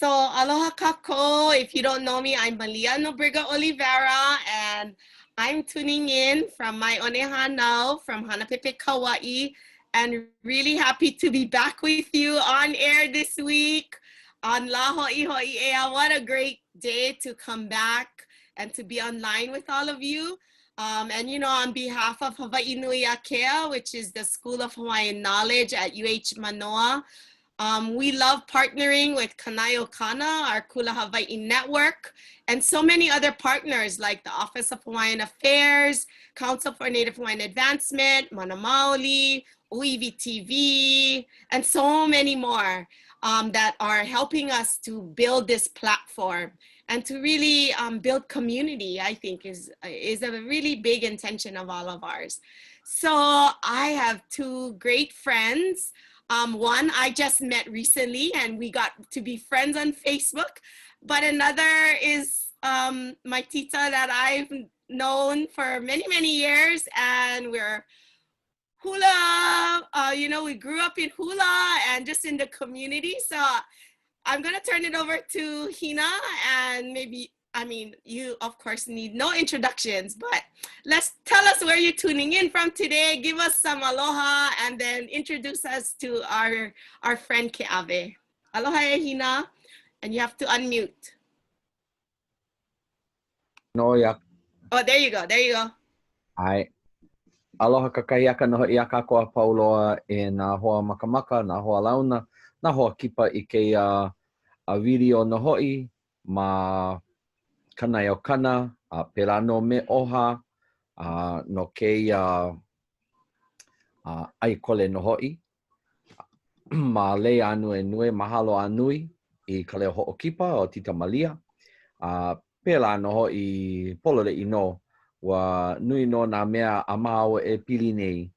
So aloha kako. If you don't know me, I'm Malia Nobriga Oliveira, and I'm tuning in from my Onehana from Hanapepe, Kauai, and really happy to be back with you on air this week on La Ho'i Ho'i Ea. What a great day to come back and to be online with all of you. And you know, on behalf of Hawaii Nui Akea, which is the School of Hawaiian Knowledge at UH Manoa, we love partnering with Kanaio Kana, our Kula Hawaii network, and so many other partners like the Office of Hawaiian Affairs, Council for Native Hawaiian Advancement, Mana Maoli, Uiwi TV, and so many more that are helping us to build this platform and to really build community, I think is a really big intention of all of ours. So I have two great friends. One I just met recently and we got to be friends on Facebook, but another is my tita that I've known for many, many years, and we're hula, you know, we grew up in hula and just in the community. So I'm gonna turn it over to Hina, and maybe, I mean, you of course need no introductions, but tell us where you're tuning in from today, give us some aloha, and then introduce us to our friend Keawe. Aloha, Hina, and you have to unmute. No, ya. Oh, there you go, there you go. Ai. Aloha kakahiaka no ia kakoa pauloa e nā hoa makamaka, nā hoa launa, nā hoa kipa I ke a video no hoi ma Kanaio Kana, Pelano me oha, no ke aikole no hoi, ma Lei Ānuenue, mahalo anui I ka leo hoʻokipa o Tita Malia, pela no hoi polole no wa nui no nā mea a māo e pili nei,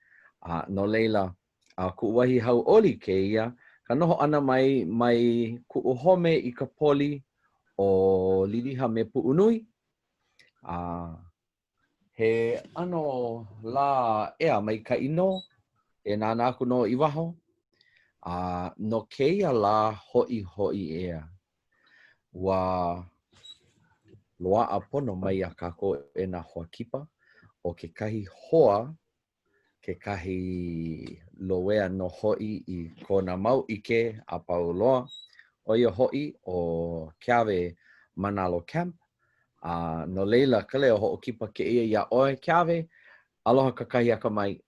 no leila kuʻuwahi hau oli ke ia, ka noho ana mai kuʻuhome I ka poli o liliha me puʻunui. He ano la ea mai ka ino, e nāna aku no I waho, no keia la hoʻi ea, wa loaʻa pono mai a kako e nā hoa kipa o ke kahi hoa, ke kahi loea no hoi I kona mau ike a pau loa, o ia hoi o Keawe Manalo-Camp, no leila ka leo hoʻokipa ke ia oe Keawe, aloha kakahiaka mai.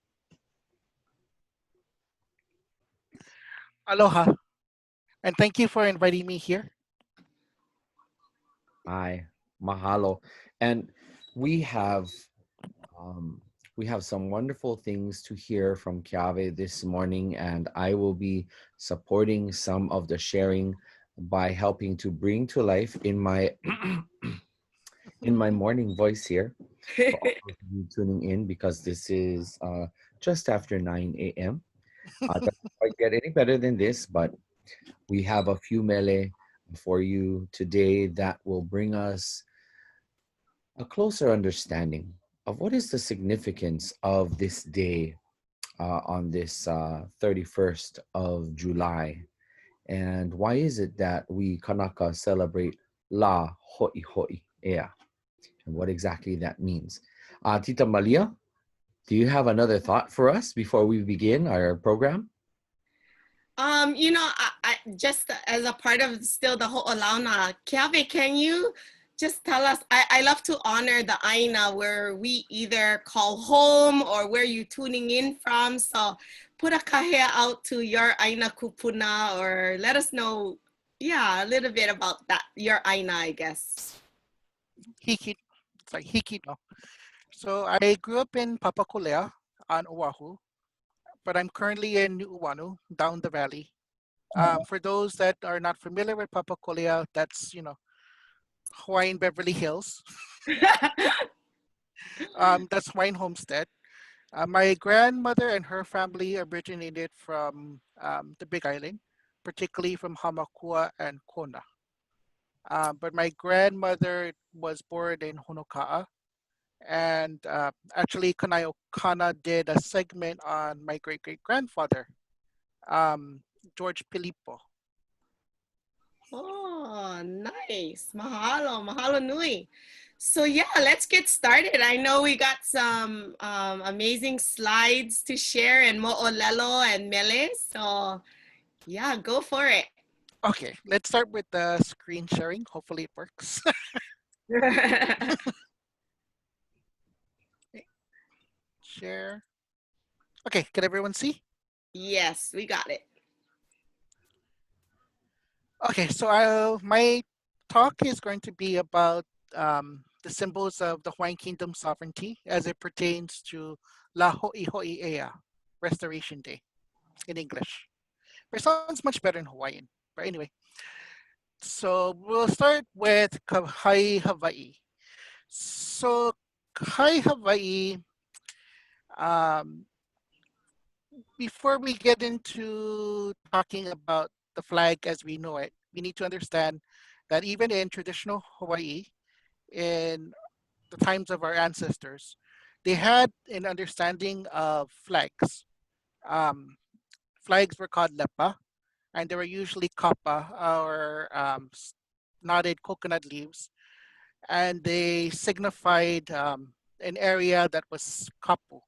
Aloha, and thank you for inviting me here. Ai, mahalo. And we have some wonderful things to hear from Keawe this morning, and I will be supporting some of the sharing by helping to bring to life in my in my morning voice here. For all of you tuning in, because this is just after 9 a.m. Doesn't quite get any better than this, but we have a few mele for you today that will bring us a closer understanding of what is the significance of this day on this 31st of July, and why is it that we Kanaka celebrate La Ho'i Ho'i Ea, and what exactly that means. Tita Malia, do you have another thought for us before we begin our program? You know, I just as a part of still the ho'olauna, Keawe, can you just tell us, I love to honor the aina where we either call home or where you're tuning in from. So put a kahea out to your aina kupuna, or let us know, yeah, a little bit about that, your aina, I guess. Hiki, it's like hiki no. So I grew up in Papakolea on Oahu, but I'm currently in Nu'uanu, down the valley. For those that are not familiar with Papakolea, that's, you know, Hawaiian Beverly Hills. That's Hawaiian Homestead. My grandmother and her family originated from the Big Island, particularly from Hamakua and Kona. But my grandmother was born in Honoka'a, and actually Kanaio Kana did a segment on my great-great-grandfather, George Pilipo. Oh, Nice. Mahalo. Mahalo nui. So yeah, let's get started. I know we got some amazing slides to share and mo'olelo and mele. So yeah, go for it. Okay, let's start with the screen sharing. Hopefully it works. Share. Okay, can everyone see? Yes, we got it. Okay, so my talk is going to be about the symbols of the Hawaiian Kingdom sovereignty as it pertains to La Ho'iho'i'ea, Restoration Day in English. But it sounds much better in Hawaiian. But anyway, so we'll start with Kahai Hawaii. So Kahai Hawaii, um, before we get into talking about the flag as we know it, we need to understand that even in traditional Hawaii, in the times of our ancestors, they had an understanding of flags. Um, Flags were called lepa, and they were usually kapa or knotted coconut leaves, and they signified an area that was kapu.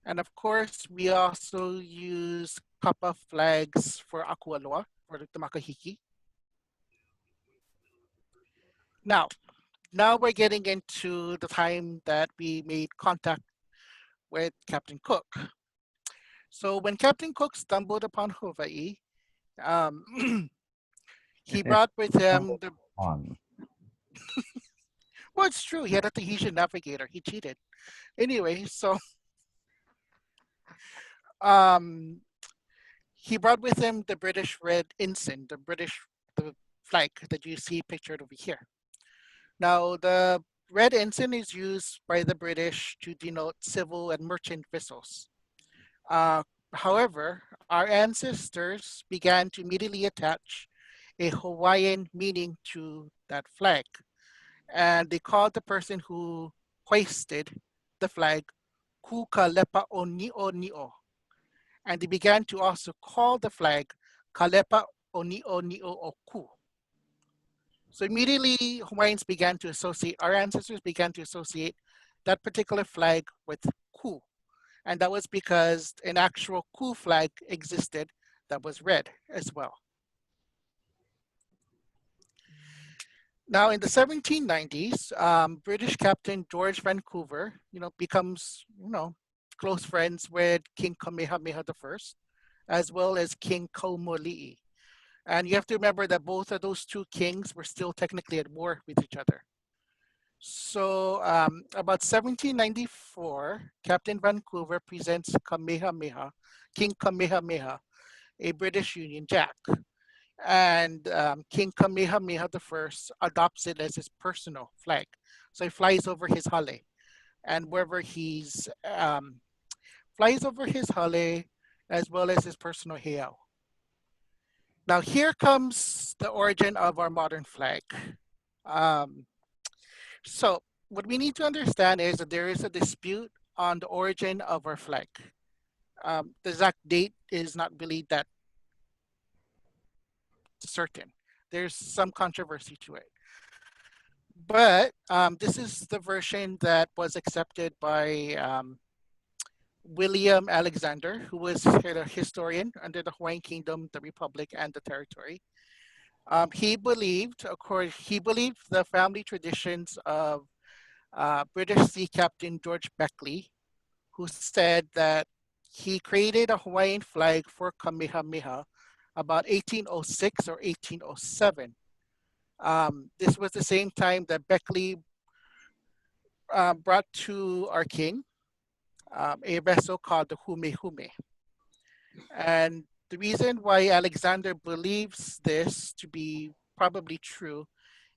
And of course, we also use kapa flags for Akualoa, for the Makahiki. Now, now we're getting into the time that we made contact with Captain Cook. So when Captain Cook stumbled upon Hawaii, um, he brought with him the. On. Well, it's true. He had a Tahitian navigator. He cheated. Anyway, so um, he brought with him the British red ensign, the flag that you see pictured over here. Now, the red ensign is used by the British to denote civil and merchant vessels. However, our ancestors began to immediately attach a Hawaiian meaning to that flag. And they called the person who hoisted the flag Kukalepa o Ni'o Ni'o. And they began to also call the flag Kalepa o Ni'o Ni'o o Ku. So immediately Hawaiians began to associate, our ancestors began to associate that particular flag with Ku. And that was because an actual Ku flag existed that was red as well. Now in the 1790s, British Captain George Vancouver, becomes, close friends with King Kamehameha I, as well as King Kaumoli'i. And you have to remember that both of those two kings were still technically at war with each other. So about 1794, Captain Vancouver presents Kamehameha, King Kamehameha, a British Union Jack. And King Kamehameha I adopts it as his personal flag. So he flies over his hale. And wherever he's, flies over his hale as well as his personal heiau. Now here comes the origin of our modern flag. So what we need to understand is that there is a dispute on the origin of our flag. The exact date is not really that certain. There's some controversy to it. But this is the version that was accepted by William Alexander, who was a historian under the Hawaiian Kingdom, the Republic, and the territory. He believed the family traditions of British Sea Captain George Beckley, who said that he created a Hawaiian flag for Kamehameha about 1806 or 1807. This was the same time that Beckley brought to our king a vessel called the Hume Hume. And the reason why Alexander believes this to be probably true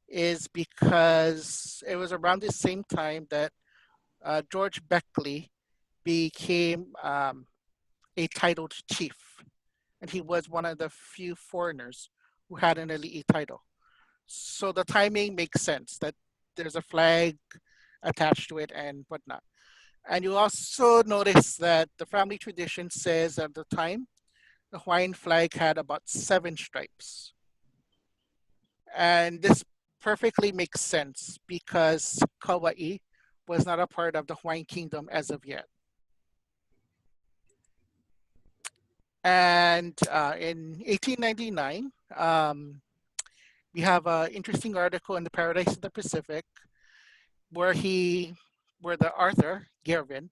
is because it was around the same time that George Beckley became a titled chief. And he was one of the few foreigners who had an elite title. So the timing makes sense that there's a flag attached to it and whatnot. And you also notice that the family tradition says at the time, the Hawaiian flag had about 7 stripes. And this perfectly makes sense because Kauai was not a part of the Hawaiian Kingdom as of yet. And in 1899, we have an interesting article in the Paradise of the Pacific where the author, Gervin,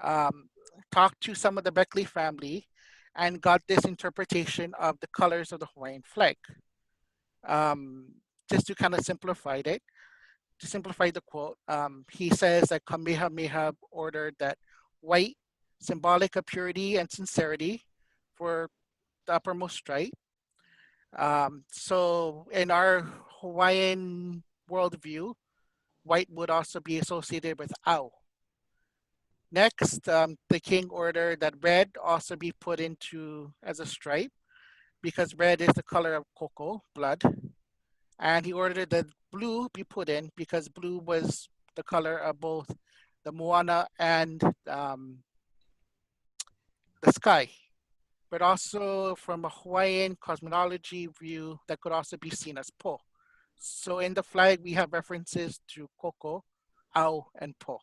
um, talked to some of the Beckley family and got this interpretation of the colors of the Hawaiian flag. Just to kind of simplify it, to simplify the quote, he says that Kamehameha ordered that white, symbolic of purity and sincerity for the uppermost stripe. So in our Hawaiian worldview, white would also be associated with Au. Next, the king ordered that red also be put into as a stripe because red is the color of cocoa, blood. And he ordered that blue be put in because blue was the color of both the moana and the sky. But also from a Hawaiian cosmology view, that could also be seen as po. So in the flag, we have references to koko, au, and po.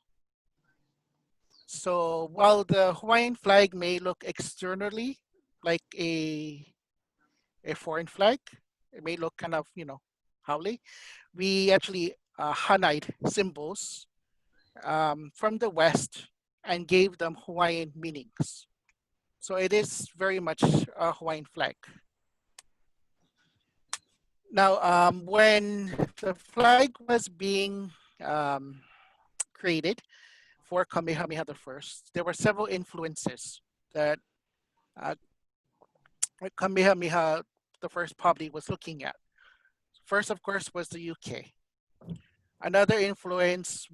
So while the Hawaiian flag may look externally like a foreign flag, it may look kind of, haole, we actually hana'd symbols from the West and gave them Hawaiian meanings. So it is very much a Hawaiian flag. Now, when the flag was being created for Kamehameha I, there were several influences that Kamehameha I probably was looking at. First, of course, was the UK. Another influence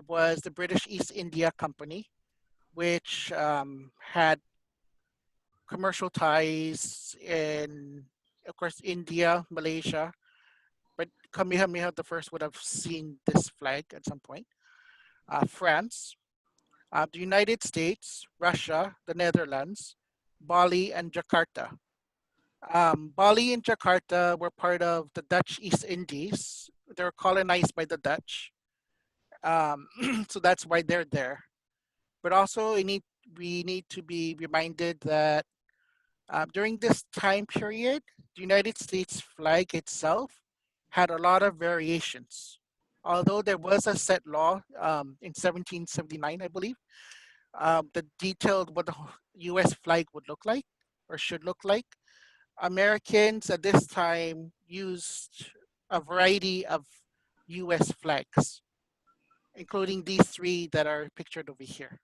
was the British East India Company, which had commercial ties in, of course, India, Malaysia, but Kamehameha I would have seen this flag at some point. France, the United States, Russia, the Netherlands, Bali, and Jakarta. Bali and Jakarta were part of the Dutch East Indies. They were colonized by the Dutch. So that's why they're there. But also we need to be reminded that during this time period, the United States flag itself had a lot of variations. Although there was a set law in 1779, I believe, that detailed what the US flag would look like or should look like, Americans at this time used a variety of US flags, including these three that are pictured over here.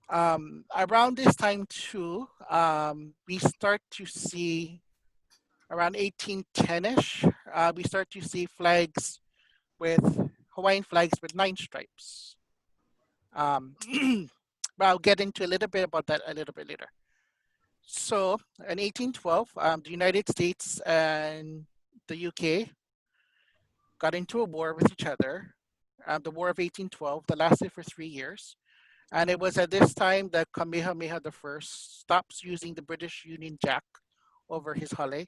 Around this time too, we start to see around 1810-ish, we start to see flags with Hawaiian flags with 9 stripes. But I'll get into a little bit about that a little bit later. So in 1812, the United States and the UK got into a war with each other. The War of 1812 that lasted for 3 years. And it was at this time that Kamehameha I stops using the British Union Jack over his hale,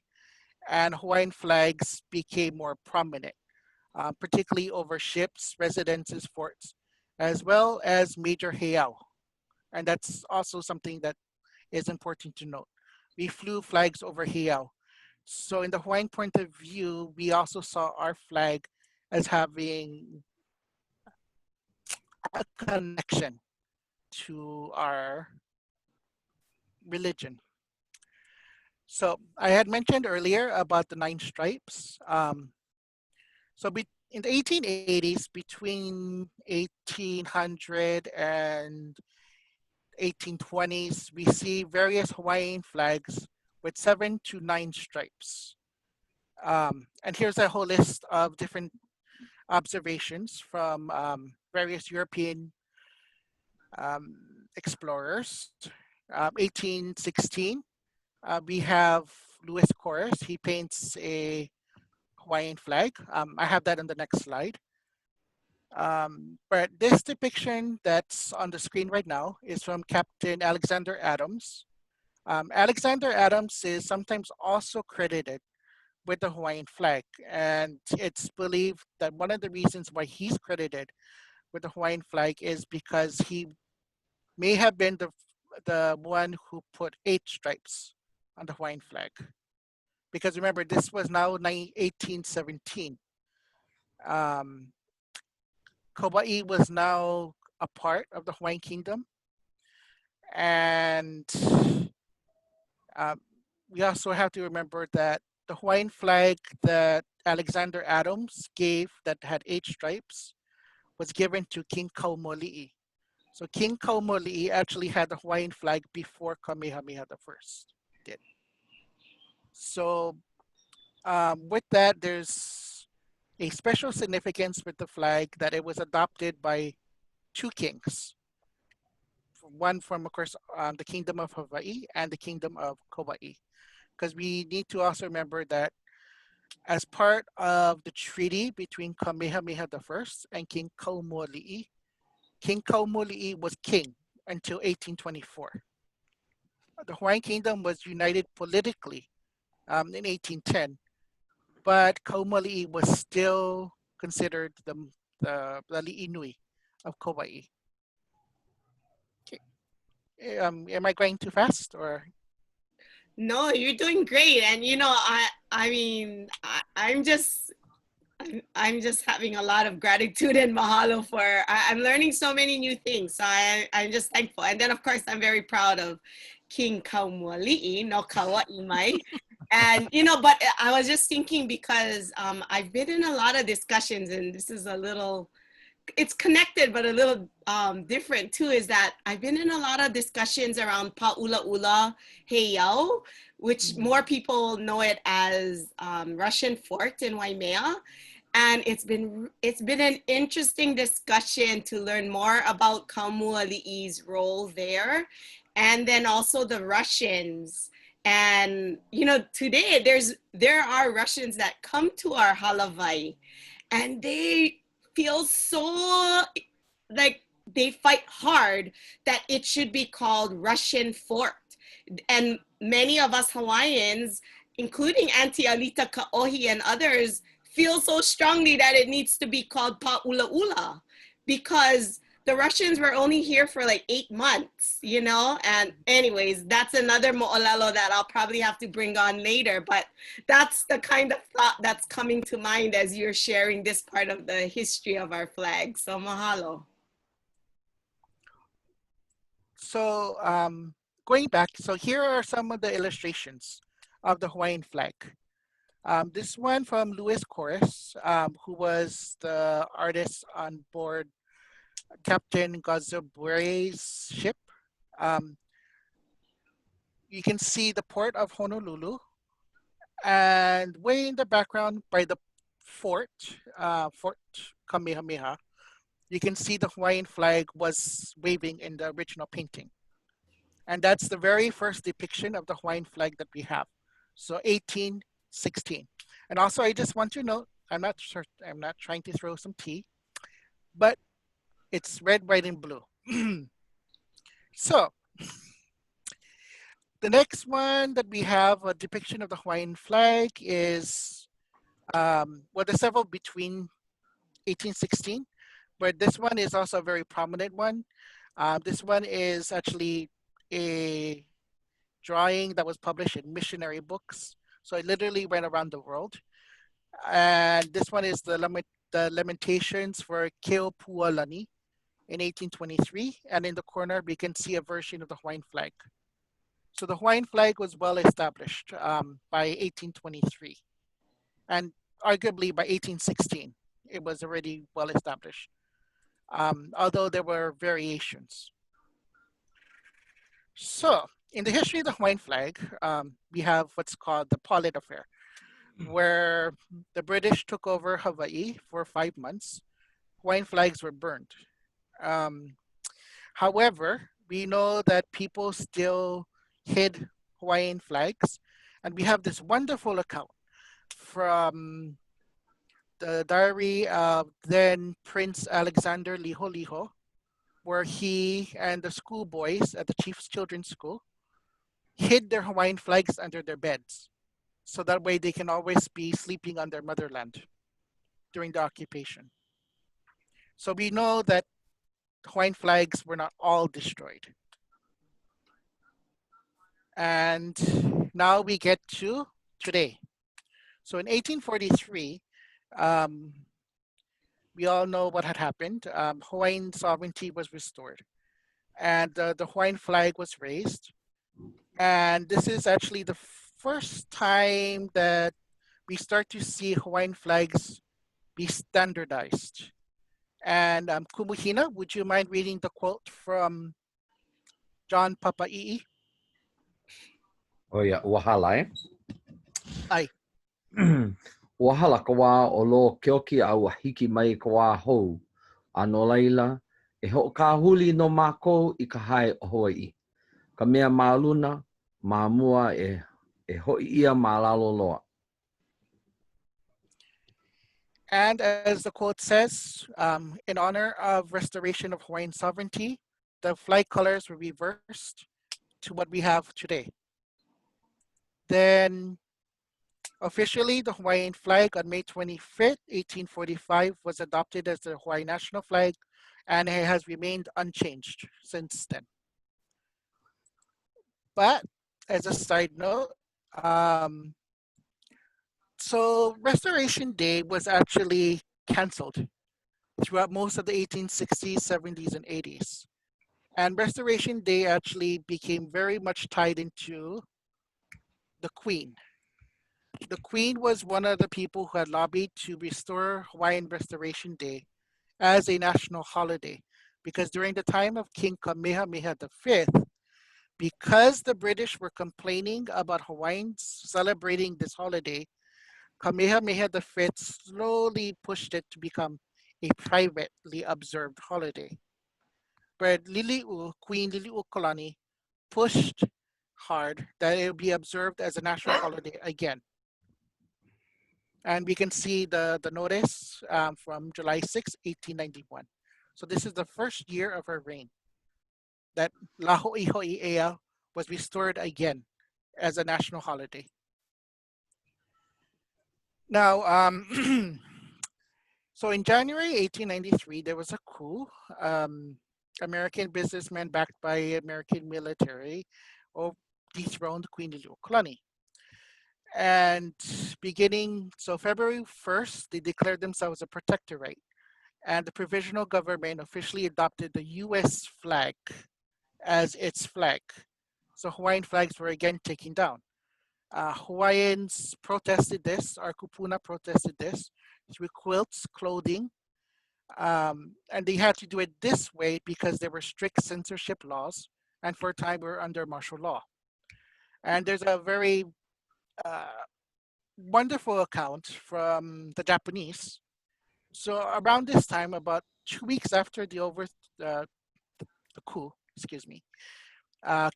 and Hawaiian flags became more prominent, particularly over ships, residences, forts, as well as major heiau. And that's also something that is important to note. We flew flags over heiau. So in the Hawaiian point of view, we also saw our flag as having a connection to our religion. So I had mentioned earlier about the 9 stripes. So in the 1880s, between 1800 and 1820s, we see various Hawaiian flags with 7 to 9 stripes. And here's a whole list of different observations from various European explorers. 1816, we have Louis Corres. He paints a Hawaiian flag. I have that on the next slide. But this depiction that's on the screen right now is from Captain Alexander Adams. Alexander Adams is sometimes also credited with the Hawaiian flag. And it's believed that one of the reasons why he's credited with the Hawaiian flag is because he may have been the one who put 8 stripes on the Hawaiian flag. Because remember, this was now 1817. Um, Kauai was now a part of the Hawaiian Kingdom. And um, we also have to remember that the Hawaiian flag that Alexander Adams gave that had 8 stripes was given to King Kaumoli'i. So King Kaumoli'i actually had the Hawaiian flag before Kamehameha I did. So with that, there's a special significance with the flag that it was adopted by 2 kings. One from, of course, the Kingdom of Hawaii and the Kingdom of Kauai. Because we need to also remember that as part of the treaty between Kamehameha I and King Kaumoli'i was king until 1824. The Hawaiian Kingdom was united politically in 1810, but Kaumoli'i was still considered the li'i nui of Kauai. Am I going too fast or? No, you're doing great. And you know, I mean, I'm just having a lot of gratitude and mahalo for, I'm learning so many new things. So I'm just thankful. And then of course, I'm very proud of King Kaumuali'i, no Kauai mai. And, you know, but I was just thinking because I've been in a lot of discussions, and this is a little, it's connected, but a little different too, is that I've been in a lot of discussions around Pa'ulaula Heiau, which more people know it as Russian fort in Waimea. And it's been an interesting discussion to learn more about Kaumuali'i's role there, and then also the Russians. And you know, today there are Russians that come to our halavai, and they feel so like they fight hard that it should be called Russian fort. And many of us Hawaiians, including Auntie Alita Kaohi and others, feel so strongly that it needs to be called Pa'ulaula, because the Russians were only here for like 8 months, you know? And anyways, that's another mo'olelo that I'll probably have to bring on later, but that's the kind of thought that's coming to mind as you're sharing this part of the history of our flag. So mahalo. So going back, so here are some of the illustrations of the Hawaiian flag. This one from Louis Corris, who was the artist on board Captain Gazabure's ship. You can see the port of Honolulu, and way in the background by the Fort Kamehameha, you can see the Hawaiian flag was waving in the original painting. And that's the very first depiction of the Hawaiian flag that we have. So 1816. And also, I just want to note, I'm not trying to throw some tea, but it's red, white, and blue. So the next one that we have, a depiction of the Hawaiian flag, is well, there's several between 1816, but this one is also a very prominent one. This one is actually a drawing that was published in missionary books. So it literally went around the world. And this one is the Lamentations for Keopualani in 1823. And in the corner, we can see a version of the Hawaiian flag. So the Hawaiian flag was well established by 1823. And arguably by 1816, it was already well established, although there were variations. So in the history of the Hawaiian flag, we have what's called the Paulet Affair, where the British took over Hawaii for 5 months. Hawaiian flags were burned. However, we know that people still hid Hawaiian flags, and we have this wonderful account from the diary of then Prince Alexander Liholiho, where he and the schoolboys at the Chief's Children's School hid their Hawaiian flags under their beds. so that way they can always be sleeping on their motherland during the occupation. So we know that Hawaiian flags were not all destroyed. And now we get to today. So in 1843, um, we all know what had happened. Hawaiian sovereignty was restored, and the Hawaiian flag was raised. And this is actually the first time that we start to see Hawaiian flags be standardized. And Kumuhina, would you mind reading the quote from John Papai'i? Oh yeah, wahala, eh? Ai. Wahala ka wā o lo keoki au hiki mai ka wā hou. Ano laila, e ho ka huli no mākou I ka hae o Hawaii. Ka mea māluna, māmua e hoi ia mālalo loa. And as the quote says, in honor of restoration of Hawaiian sovereignty, the flag colors were reversed to what we have today. Then officially, the Hawaiian flag on May 25th, 1845 was adopted as the Hawaii national flag, and it has remained unchanged since then. But as a side note, so Restoration Day was actually canceled throughout most of the 1860s, 70s, and 80s. And Restoration Day actually became very much tied into the Queen. The Queen was one of the people who had lobbied to restore Hawaiian Restoration Day as a national holiday, because during the time of King Kamehameha V, because the British were complaining about Hawaiians celebrating this holiday, Kamehameha V slowly pushed it to become a privately observed holiday. But Lili'u, Queen Lili'u Kalani, pushed hard that it would be observed as a national holiday again. And we can see the notice from July 6, 1891. So this is the first year of her reign that Laho'iho'i'ea was restored again as a national holiday. Now, so in January 1893, there was a coup. American businessmen backed by American military dethroned Queen Liliuokalani. And so February 1st, they declared themselves a protectorate. And the provisional government officially adopted the US flag as its flag. So Hawaiian flags were again taken down. Hawaiians protested this, our kupuna protested this through quilts, clothing, and they had to do it this way because there were strict censorship laws, and for a time we were under martial law. And there's a very wonderful account from the Japanese. So around this time, about 2 weeks after the coup,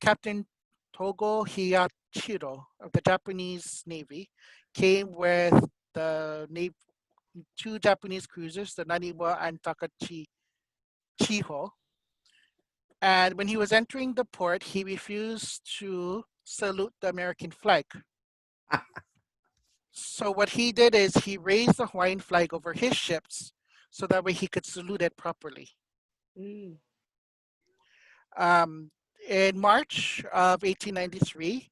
Captain Togo Hiyachiro of the Japanese Navy came with the two Japanese cruisers, the Naniwa and Takachi Chiho. And when he was entering the port, he refused to salute the American flag. So what he did is he raised the Hawaiian flag over his ships so that way he could salute it properly. Mm. In March of 1893,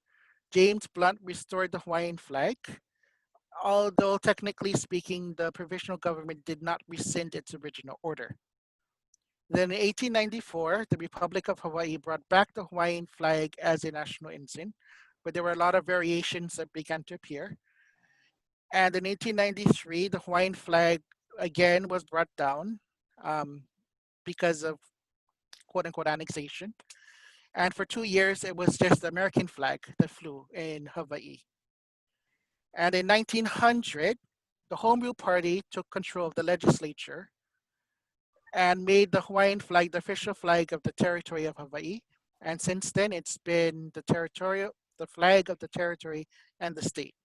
James Blunt restored the Hawaiian flag, although technically speaking, the provisional government did not rescind its original order. Then in 1894, the Republic of Hawaii brought back the Hawaiian flag as a national ensign, but there were a lot of variations that began to appear. And in 1893, the Hawaiian flag again was brought down because of quote unquote annexation. And for 2 years, it was just the American flag that flew in Hawaii. And in 1900, the Home Rule Party took control of the legislature and made the Hawaiian flag the official flag of the territory of Hawaii. And since then, it's been the flag of the territory and the state.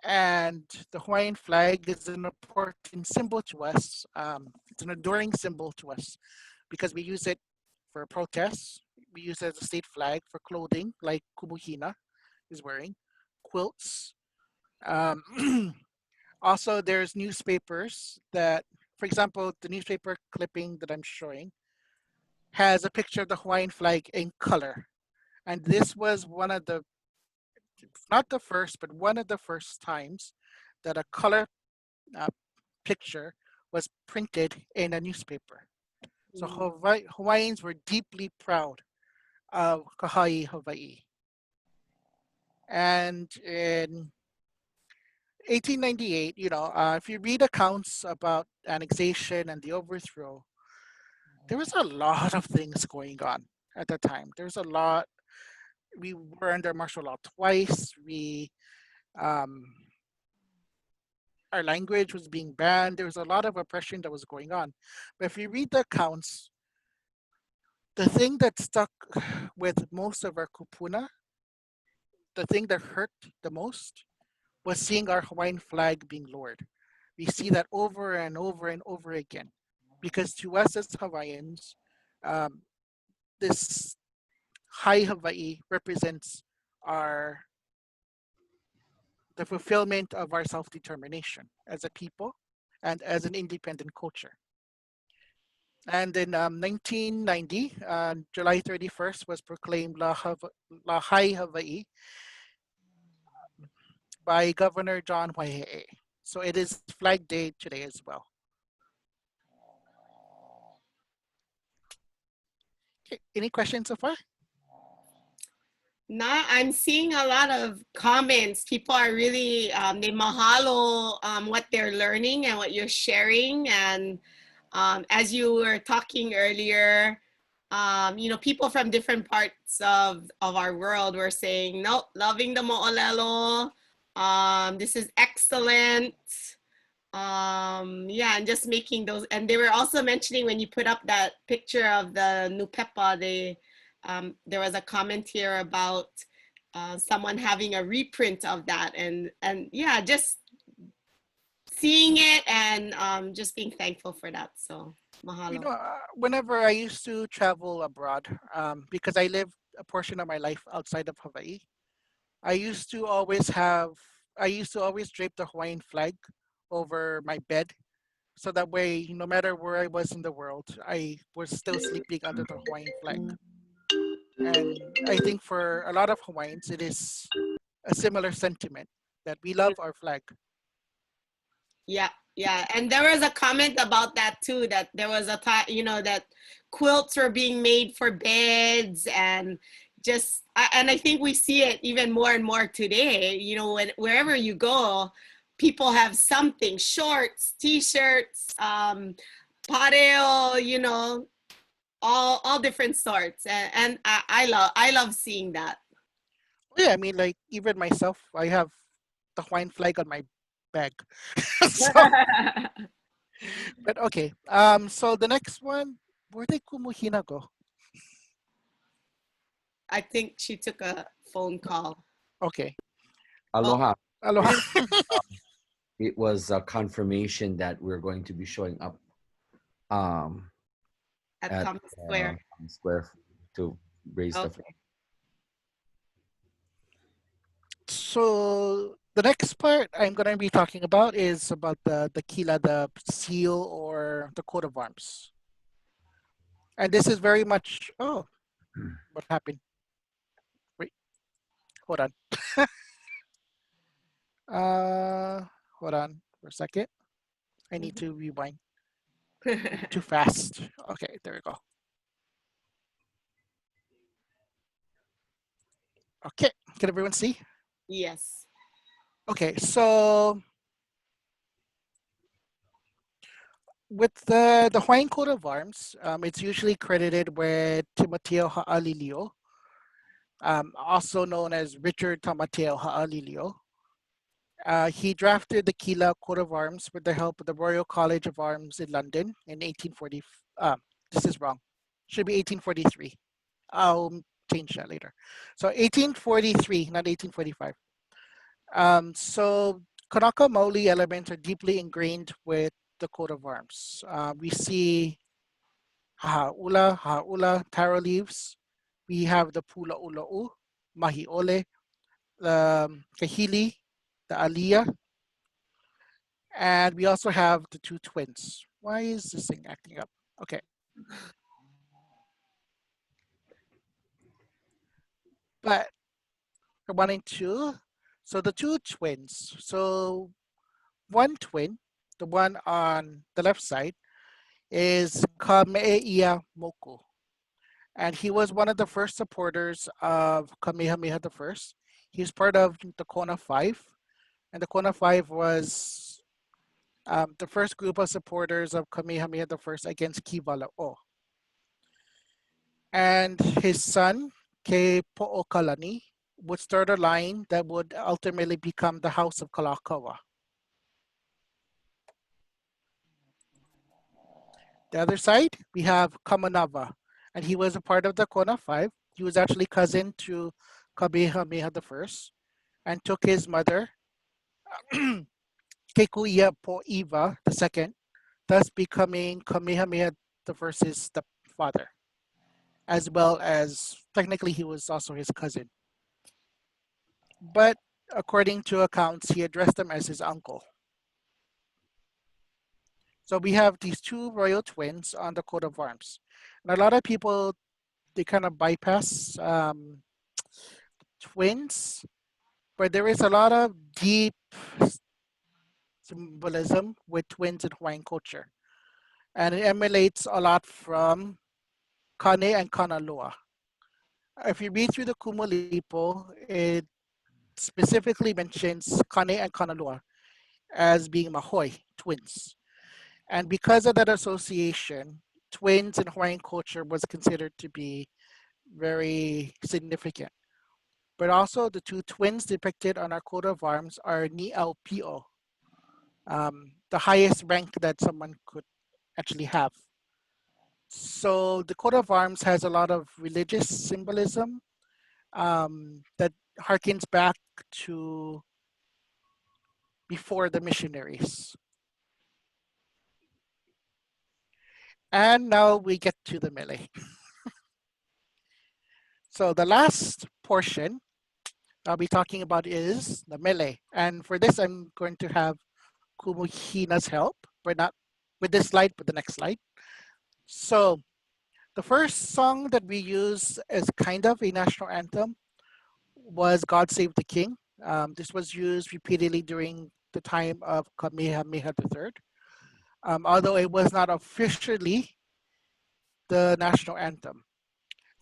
And the Hawaiian flag is an important symbol to us. It's an enduring symbol to us because we use it for protests. We use it as a state flag for clothing like kumuhina. is wearing, quilts. Also, there's newspapers that, for example, the newspaper clipping that I'm showing has a picture of the Hawaiian flag in color. And this was one of the, not the first, but one of the first times that a color uh, picture was printed in a newspaper. So Hawaiians were deeply proud of Kahai, Hawaii. And in 1898, if you read accounts about annexation and the overthrow, there was a lot of things going on at the time. There's a lot. We were under martial law twice. Um, our language was being banned. There was a lot of oppression that was going on. But if you read the accounts, the thing that stuck with most of our kupuna, the thing that hurt the most, was seeing our Hawaiian flag being lowered. We see that over and over and over again, because to us as Hawaiians, um, this high Hawaii represents our the fulfillment of our self-determination as a people and as an independent culture. And in 1990, July 31st was proclaimed Lahai Hawaii by Governor John Waihee. So it is Flag Day today as well. Okay, any questions so far? Nah, I'm seeing a lot of comments. People are really, they mahalo what they're learning and what you're sharing. And as you were talking earlier, people from different parts of our world were saying, no, loving the mo'olelo. This is excellent. Yeah, and just making those. And they were also mentioning when you put up that picture of the Nupepa, there was a comment here about someone having a reprint of that, and yeah, just seeing it and just being thankful for that. So mahalo. Whenever I used to travel abroad, because I lived a portion of my life outside of Hawaii, I used to always drape the Hawaiian flag over my bed, so that way, no matter where I was in the world, I was still sleeping under the Hawaiian flag. And I think for a lot of Hawaiians, it is a similar sentiment that we love our flag. Yeah, yeah. And there was a comment about that too, that there was a time, that quilts were being made for beds, and and I think we see it even more and more today, wherever you go, people have something, shorts, t-shirts, pareo, all different sorts. And I love seeing that. Yeah, I mean, like even myself, I have the Hawaiian flag on my bag. So, but okay. So the next one, where did Kumuhina go? I think she took a phone call. Okay. Aloha. Aloha. It was a confirmation that we're going to be showing up At Common Square. Square to raise the flag. So the next part I'm going to be talking about is about the kila, the seal or the coat of arms. And this is very much, what happened? Wait, hold on. Hold on for a second. I need to rewind. Too fast. Okay, there we go. Okay, can everyone see? Yes. Okay, so with the Hawaiian coat of arms, it's usually credited with Timoteo Ha'alilio, also known as Richard Tamateo Ha'alilio. He drafted the Kila coat of arms with the help of the Royal College of Arms in London in 1840. This is wrong. Should be 1843. I'll change that later. So 1843, not 1845. So Kanaka Maoli elements are deeply ingrained with the coat of arms. We see ha'ula, taro leaves. We have the pula ula'u, mahi'ole, the Kahili, the Aliyah, and we also have the two twins. Why is this thing acting up? Okay. But for 1 and 2, so the two twins. So one twin, the one on the left side, is Kame'eia Moku. And he was one of the first supporters of Kamehameha I. He's part of the Kona 5. And the Kona 5 was the first group of supporters of Kamehameha I against Kivala'o. And his son, Ke Po'okalani, would start a line that would ultimately become the House of Kalakaua. The other side, we have Kamanava, and he was a part of the Kona 5. He was actually cousin to Kamehameha I and took his mother, Kekuia Po'iva II, thus becoming Kamehameha I's stepfather, as well as technically he was also his cousin. But according to accounts, he addressed him as his uncle. So we have these two royal twins on the coat of arms. And a lot of people, they kind of bypass twins, but there is a lot of deep symbolism with twins in Hawaiian culture. And it emulates a lot from Kane and Kanaloa. If you read through the Kumulipo, it specifically mentions Kane and Kanaloa as being Mahoi, twins. And because of that association, twins in Hawaiian culture was considered to be very significant. But also the two twins depicted on our coat of arms are Ni'au Pio, the highest rank that someone could actually have. So the coat of arms has a lot of religious symbolism that harkens back to before the missionaries. And now we get to the mele. So the last portion I'll be talking about is the mele. And for this, I'm going to have Kumuhina's help, but not with this slide, but the next slide. So the first song that we use as kind of a national anthem was God Save the King. This was used repeatedly during the time of Kamehameha III. Although it was not officially the national anthem.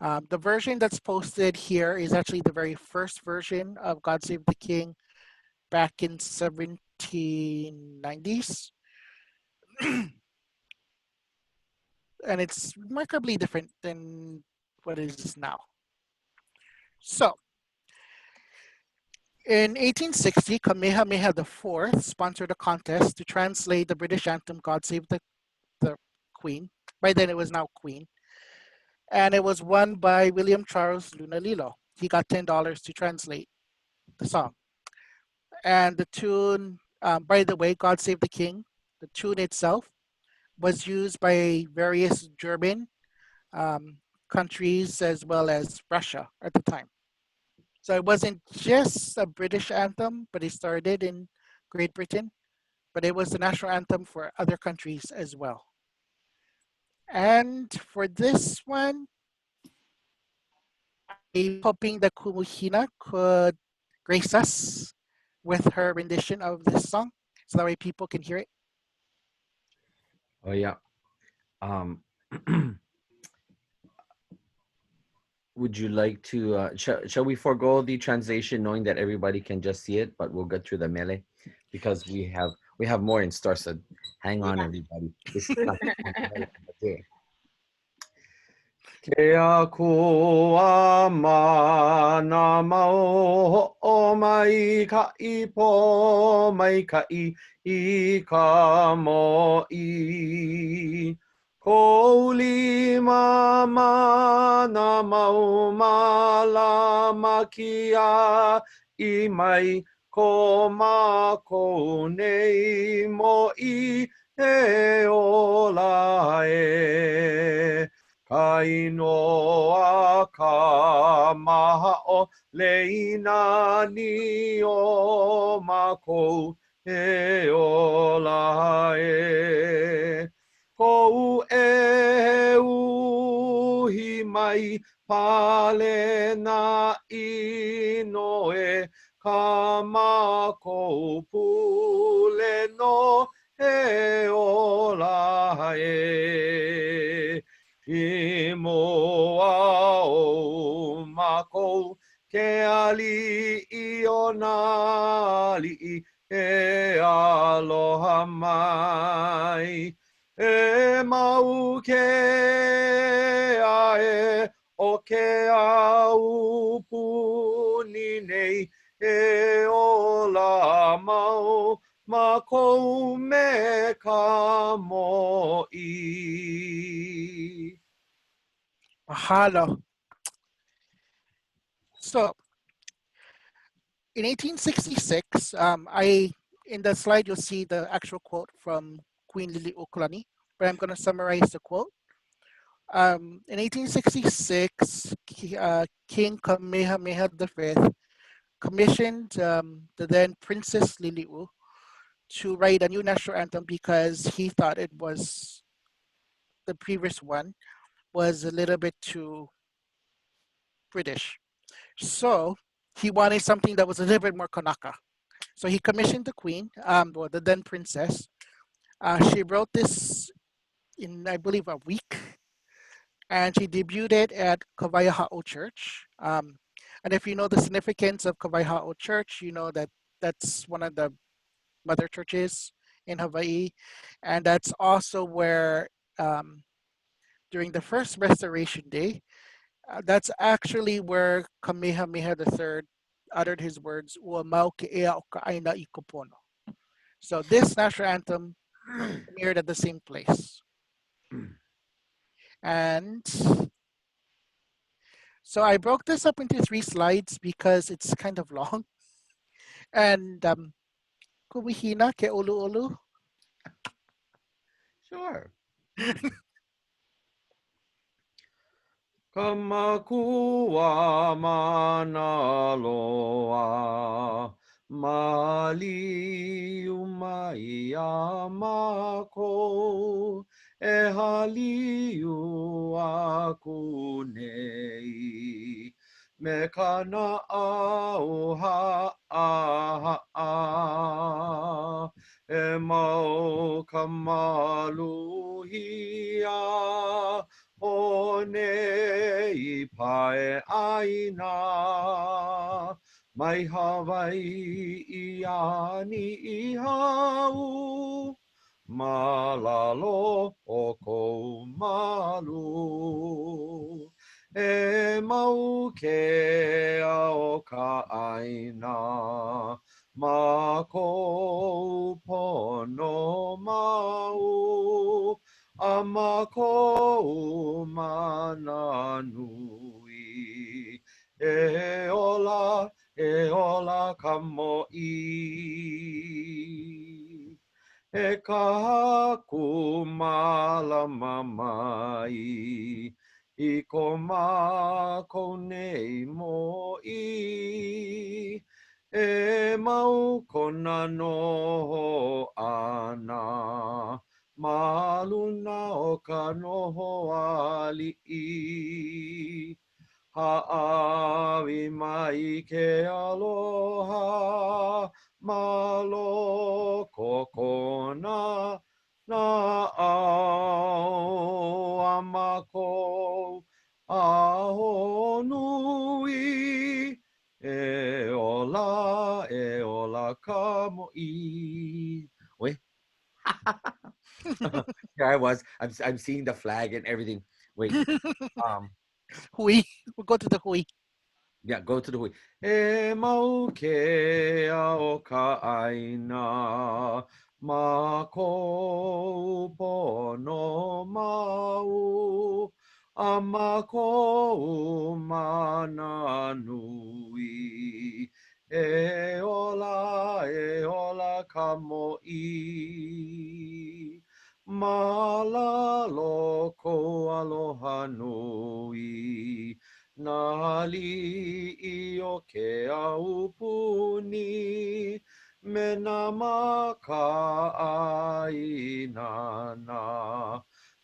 The version that's posted here is actually the very first version of God Save the King back in 1790s. And it's remarkably different than what it is now. So, in 1860, Kamehameha IV sponsored a contest to translate the British anthem God Save the Queen. By then it was now Queen. And it was won by William Charles Lunalilo. He got $10 to translate the song. And the tune, by the way, God Save the King, the tune itself was used by various German countries as well as Russia at the time. So it wasn't just a British anthem, but it started in Great Britain, but it was the national anthem for other countries as well. And for this one, I'm hoping that Kumuhina could grace us with her rendition of this song so that way people can hear it. Oh yeah. Would you like to? Shall we forego the translation, knowing that everybody can just see it, but we'll get through the mele because we have more in store. So hang on, everybody. This is not the day. Ke a kua mana mau o mai ka I po mai ka I ka mo I. Ko lima mana mau malama kia I mai ko ma ko nei mo I e ola e. Kainoa ka maha o leina ni o mako e ola e. Kou e uhi mai pale na ino e ka mako pule no e ola e. I moa o mako ke ali I o nā li'i e aloha mai. E mau ke ae o ke au puni nei e ola mau mako me ka mo'i. Mahalo. So in 1866, in the slide you'll see the actual quote from Queen Lili'uokalani, but I'm going to summarize the quote. In 1866, King Kamehameha V commissioned the then Princess Lili'u to write a new national anthem because he thought it was the previous one was a little bit too British. So he wanted something that was a little bit more Kanaka. So he commissioned the queen, or the then princess. She wrote this in, I believe, a week, and she debuted it at Kawaiahao Church. And if you know the significance of Kawaiahao Church, you know that that's one of the mother churches in Hawaii, and that's also where during the first Restoration Day, that's actually where Kamehameha III uttered his words, "Ua mau ke ea o ka aina I kupono." So this national anthem premiered at the same place. And so I broke this up into 3 slides because it's kind of long. And kuwihina ke olu olu. Sure. Kamakua mana loa mali umai a mako e haliu aku nei me kana au ha e mau kamaluhia o nei pae aina mai Hawaii ani I hau malalo o kou malu e mau ke o ka aina ma kou pono mau a ma kou mana nui e ola ka mo'i e ka haku malama mai I ko mako nei mo'i e mau kona noho ana ma luna o ka noho ali'i ha'awi mai ke aloha malo kokona na au amako aho nui e ola ka mo'i. Wait. Here I was. I'm seeing the flag and everything. Wait. Hui. We'll go to the hui. Yeah, go to the hui. E mau ke o ka aina ma ko pono mau a ma ko mana nui e ola ka mo'i malalo ko aloha nui. Nā li'i o ke aupuni. Me nā maka'aina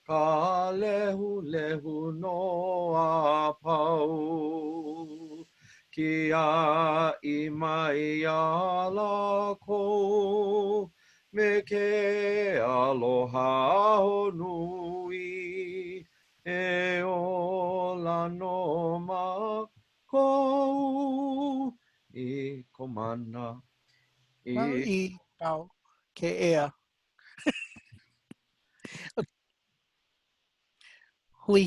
ka lehu lehu no a pau. Kia I mai a lako me ke aloha honui e ola no ma kou I komana I pau ke ea. Hui.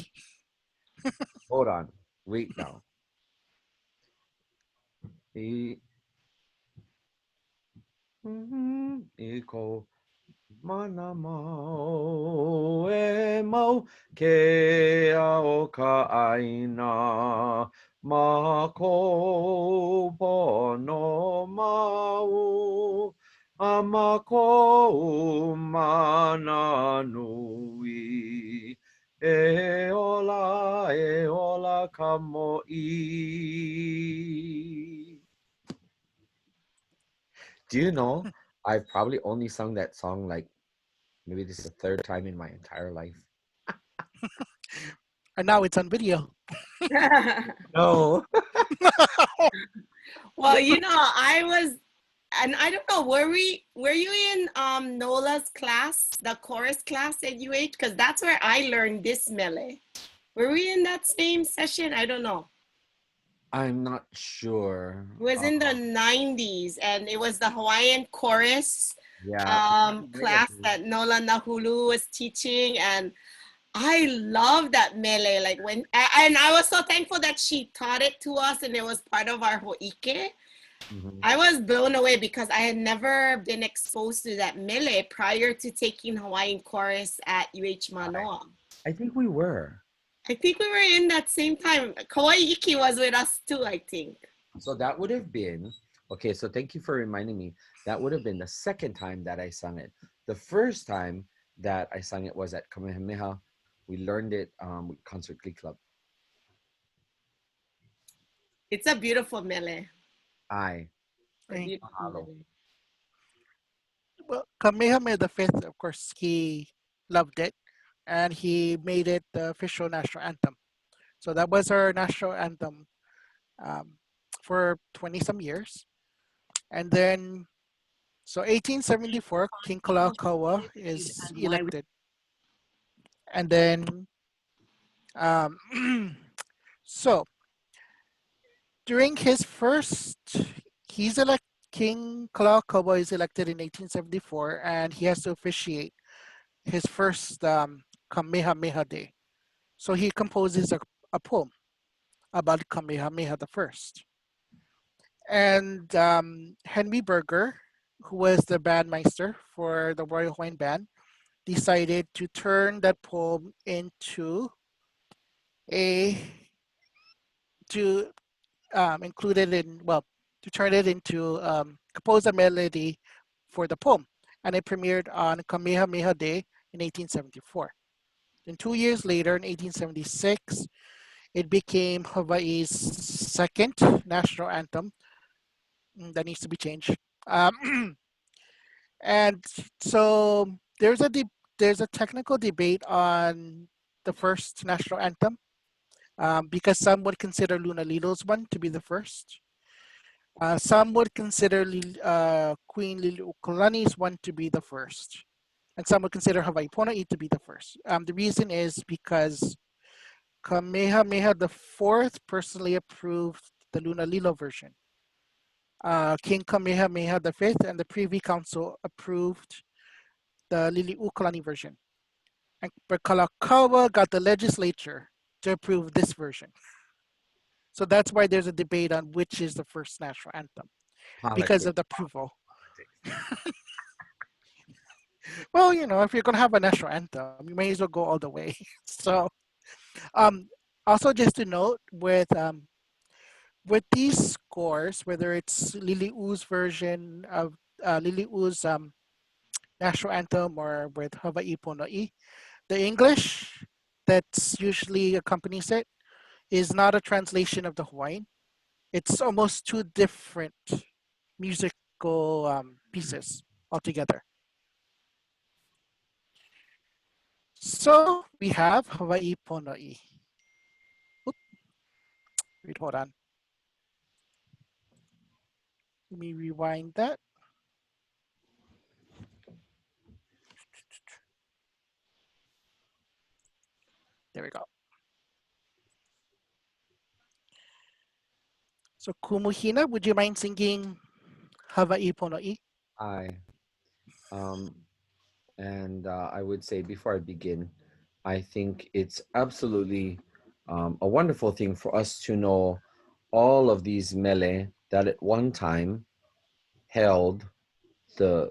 Hold on, wait now. Iko mana mau e mau ke ao ka aina ma ko pono mau a ma ko mana nui e ola ka mo'i. Do you know, I've probably only sung that song like maybe this is the third time in my entire life. And now it's on video. No. Well, I was, and I don't know, were you in Nola's class, the chorus class at UH? Because that's where I learned this mele. Were we in that same session? I don't know. I'm not sure. It was in the 90s, and it was the Hawaiian chorus class that Nola Nahulu was teaching, and I love that mele. Like and I was so thankful that she taught it to us, and it was part of our ho'ike. I was blown away because I had never been exposed to that mele prior to taking Hawaiian chorus at UH Manoa. I think we were. I think we were in that same time. Kauai Iki was with us too, I think. So that would have been, okay, so thank you for reminding me. That would have been the second time that I sung it. The first time that I sung it was at Kamehameha. We learned it with Concert Glee Club. It's a beautiful mele. Well, Kamehameha V, of course, he loved it, and he made it the official national anthem. So that was our national anthem for 20-some years. And then, so 1874, King Kalakaua is elected. And then, so during his first, King Kalakaua is elected in 1874, and he has to officiate his first Kamehameha Day. So he composes a poem about Kamehameha I. And Henry Berger, who was the bandmeister for the Royal Hawaiian Band, decided to turn that poem into compose a melody for the poem. And it premiered on Kamehameha Day in 1874. Then 2 years later, in 1876, it became Hawaii's second national anthem. That needs to be changed. And so there's a technical debate on the first national anthem because some would consider Luna Lilo's one to be the first. Some would consider Queen Liliuokalani's one to be the first. And some would consider Hawaii Pona'i to be the first. The reason is because Kamehameha IV personally approved the Luna Lilo version. King Kamehameha V and the Privy Council approved the Liliuokalani version. But Kalakaua got the legislature to approve this version. So that's why there's a debate on which is the first national anthem because of the approval. Well, if you're going to have a national anthem, you may as well go all the way. So also just to note with these scores, whether it's Liliu's version of Liliu's national anthem or with Hawaii Pona'i, the English that's usually accompanies it is not a translation of the Hawaiian. It's almost two different musical pieces altogether. So we have Hawaii Pono'i. Oop, wait, hold on. Let me rewind that. There we go. So Kumuhina, would you mind singing Hawaii Pono'i? I um, and I would say before I begin, I think it's absolutely a wonderful thing for us to know all of these mele that at one time held the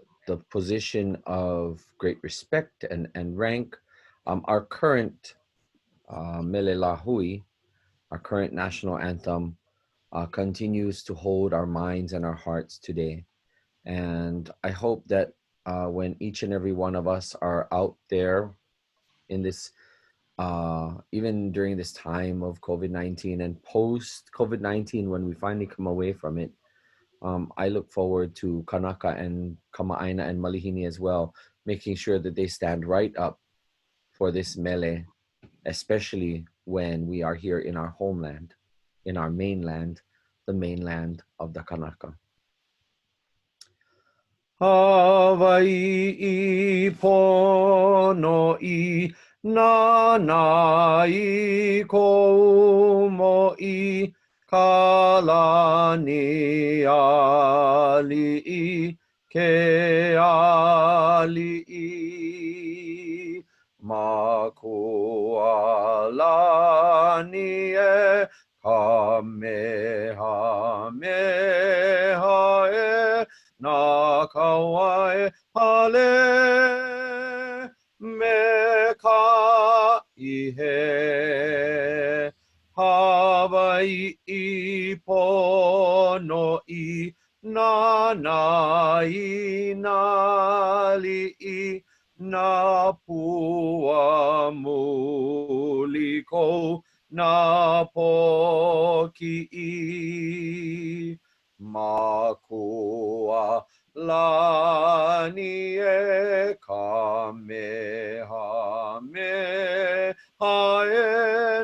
position of great respect and rank. Our current mele lahui, our current national anthem, continues to hold our minds and our hearts today. And I hope that when each and every one of us are out there in this, even during this time of COVID-19 and post COVID-19, when we finally come away from it, I look forward to Kanaka and Kamaaina and Malihini as well, making sure that they stand right up for this mele, especially when we are here in our homeland, in our mainland, the mainland of the Kanaka. Hawaii pono'i nanai komo'i kalani ali'i ke ali'i makualani e kamehameha e na kawai hale me ka ihe Hawaii pono'i nanai nali'i na pua muliko na poki'i makua lani e kamehameha e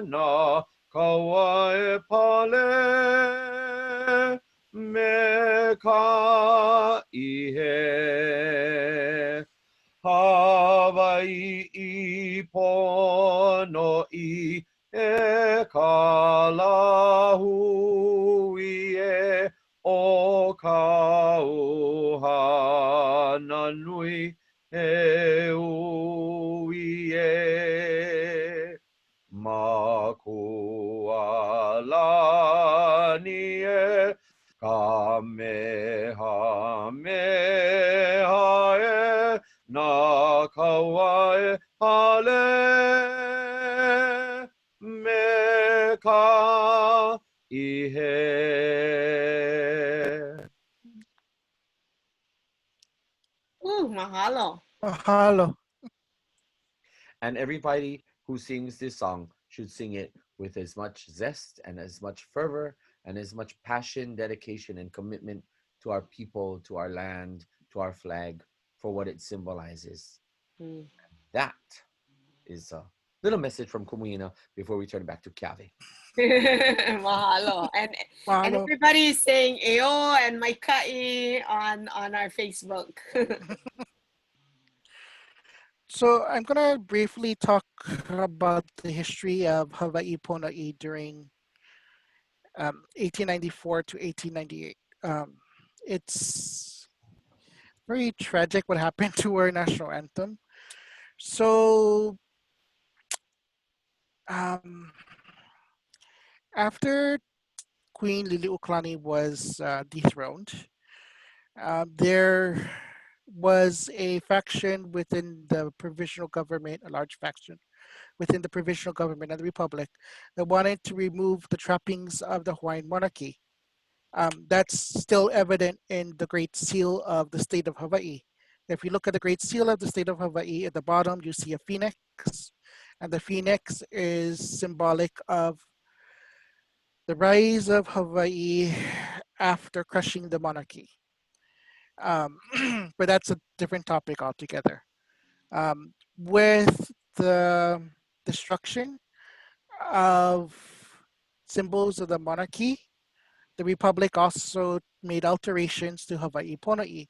na kawai pale me ka ihe Hawaii pono'i e ka lahui e o ka uhana nui e ui e makualani e kamehameha e na kawai hale me ka ihe. Ooh, mahalo. Mahalo. And everybody who sings this song should sing it with as much zest and as much fervor and as much passion, dedication, and commitment to our people, to our land, to our flag, for what it symbolizes. Mm. That is a little message from Kumuina before we turn it back to Keawe. Mahalo. And Mahalo. everybody is saying Eo and Maikai on our Facebook. So I'm gonna briefly talk about the history of Hawaii Pono'i during 1894 to 1898. It's very tragic what happened to our national anthem. So after Queen Liliuokalani was dethroned, there was a faction within the provisional government, a large faction within the provisional government of the republic that wanted to remove the trappings of the Hawaiian monarchy. That's still evident in the Great Seal of the state of Hawaii. If you look at the Great Seal of the state of Hawaii, at the bottom you see a phoenix, And the phoenix is symbolic of the rise of Hawaii after crushing the monarchy. Um, but that's a different topic altogether. With the destruction of symbols of the monarchy, the Republic also made alterations to Hawaii Pono'i.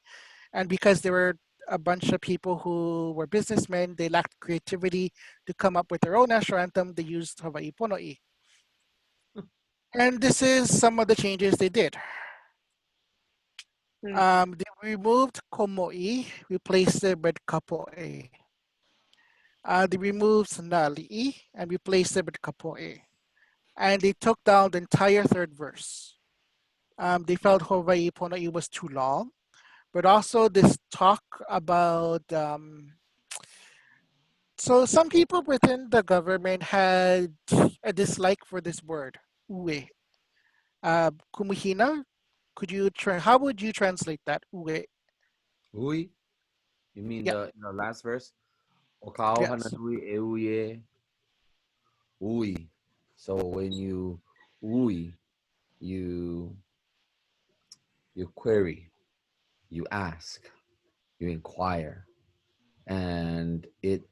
And because there were a bunch of people who were businessmen, they lacked creativity to come up with their own national anthem, they used Hawaii Pono'i. And this is some of the changes they did. They removed Komo'i, replaced it with Kapo'e. They removed Nali'i and replaced it with Kapo'e. And they took down the entire third verse. They felt Hawaii Pono'i was too long, but also this talk about, so some people within the government had a dislike for this word, uwe. Kumuhina, how would you translate that, uwe? Ui? You mean Yeah, the last verse? O kao yes. hananui e uye ui. So when you ui, you query, you ask, you inquire, and it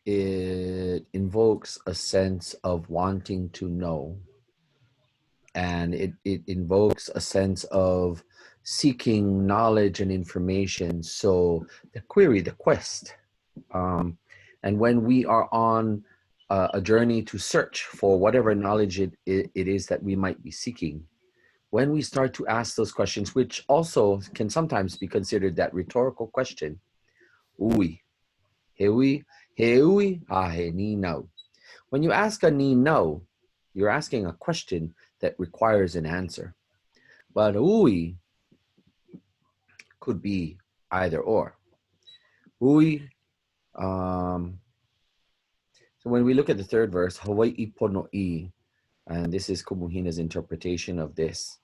invokes a sense of wanting to know, and it invokes a sense of seeking knowledge and information. So the query, the quest, and when we are on a journey to search for whatever knowledge it is that we might be seeking, when we start to ask those questions, which also can sometimes be considered that rhetorical question, ui, heui, heui, ahe ni no. When you ask a ni no, you're asking a question that requires an answer. But ui could be either or. Ui, so when we look at the third verse, Hawaii pono'i, and this is Kumuhina's interpretation of this,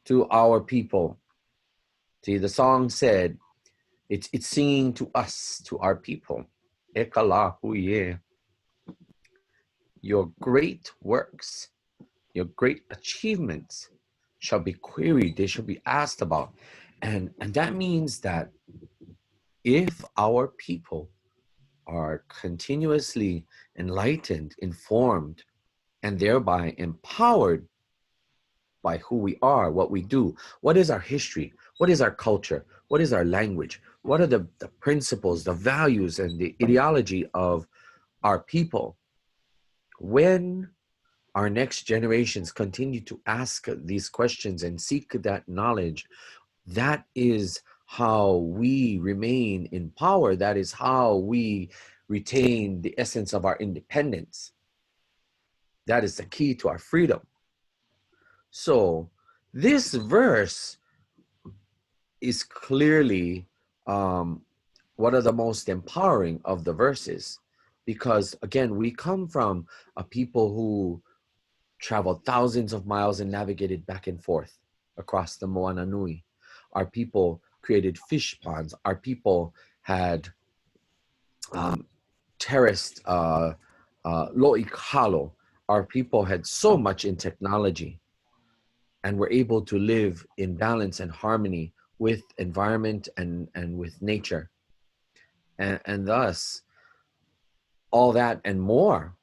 to our people. See, the song said, it's singing to us, to our people. E kala huie. Your great works, your great achievements shall be queried, they shall be asked about. And that means that if our people are continuously enlightened, informed, and thereby empowered by who we are, what we do, what is our history, what is our culture, what is our language, what are the principles, the values, and the ideology of our people, when our next generations continue to ask these questions and seek that knowledge, that is how we remain in power. That is how we retain the essence of our independence. That is the key to our freedom. So this verse is clearly one of the most empowering of the verses, because again, we come from a people who traveled thousands of miles and navigated back and forth across the Moana Nui. Our people created fish ponds. Our people had terraced lo'ikalo. Our people had so much in technology and were able to live in balance and harmony with environment and with nature. And thus, all that and more.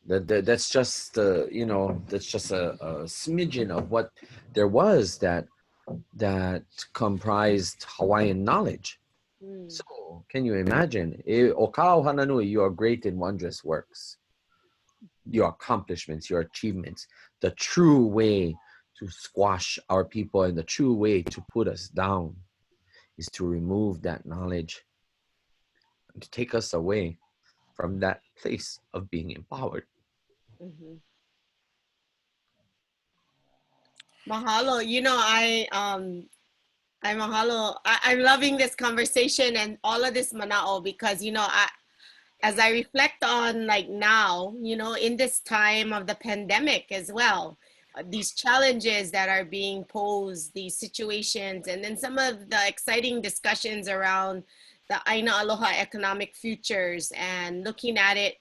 That's just that's just a smidgen of what there was that comprised Hawaiian knowledge. So can you imagine? O kao hananui, your great and wondrous works, your accomplishments, your achievements, the true way to squash our people and the true way to put us down is to remove that knowledge and to take us away from that place of being empowered. Mahalo. You know, I mahalo. I'm loving this conversation and all of this manao, because as I reflect on like now, in this time of the pandemic as well, these challenges that are being posed, these situations, and then some of the exciting discussions around the Aina Aloha economic futures and looking at it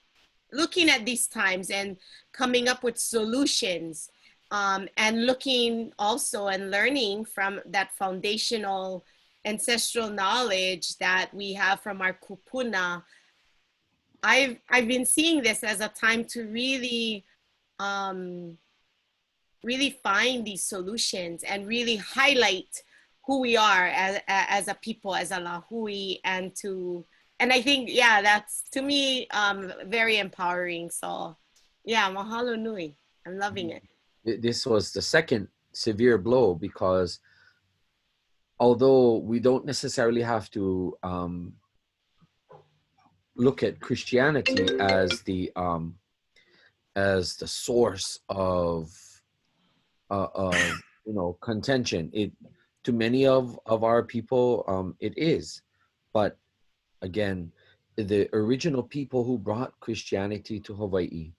looking at these times and coming up with solutions, and looking also and learning from that foundational ancestral knowledge that we have from our kupuna. I've been seeing this as a time to really really find these solutions and really highlight who we are as a people, as a lahui, and I think, yeah, that's to me very empowering. So yeah, mahalo nui. I'm loving it. This was the second severe blow, because although we don't necessarily have to look at Christianity as the source of contention, it to many of our people it is, but again, the original people who brought Christianity to Hawaii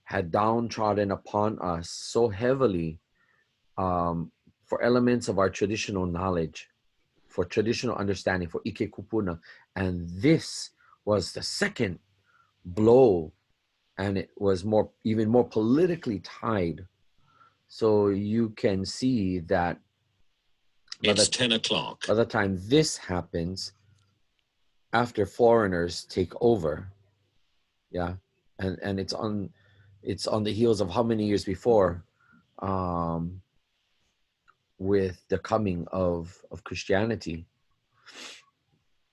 had downtrodden upon us so heavily for elements of our traditional knowledge, for traditional understanding, for ike kupuna. And this was the second blow, and it was even more politically tied. So you can see that it's 10 o'clock. By the time this happens, after foreigners take over, yeah, and it's on the heels of how many years before, with the coming of Christianity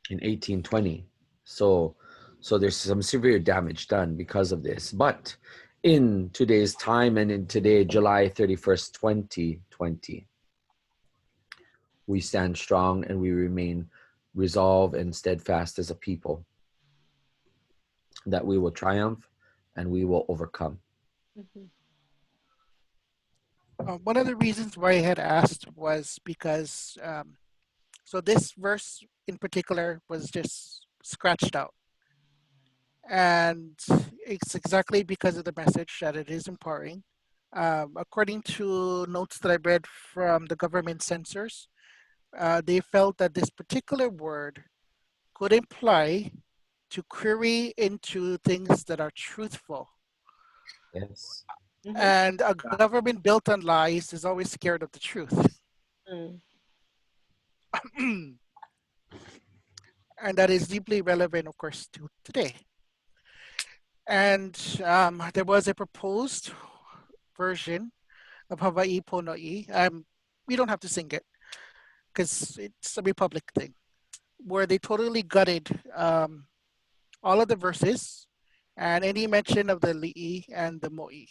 in 1820. So there's some severe damage done because of this. But in today's time, and in today, July 31st, 2020, we stand strong and we remain resolved and steadfast as a people, that we will triumph and we will overcome. Mm-hmm. One of the reasons why I had asked was because, so this verse in particular was just scratched out. And it's exactly because of the message that it is empowering. According to notes that I read from the government censors, they felt that this particular word could imply to query into things that are truthful. Yes. Mm-hmm. And a government built on lies is always scared of the truth. Mm. And that is deeply relevant, of course, to today. And there was a proposed version of Hawaii Pono'i. We don't have to sing it because it's a Republic thing, where they totally gutted all of the verses and any mention of the li'i and the mo'i.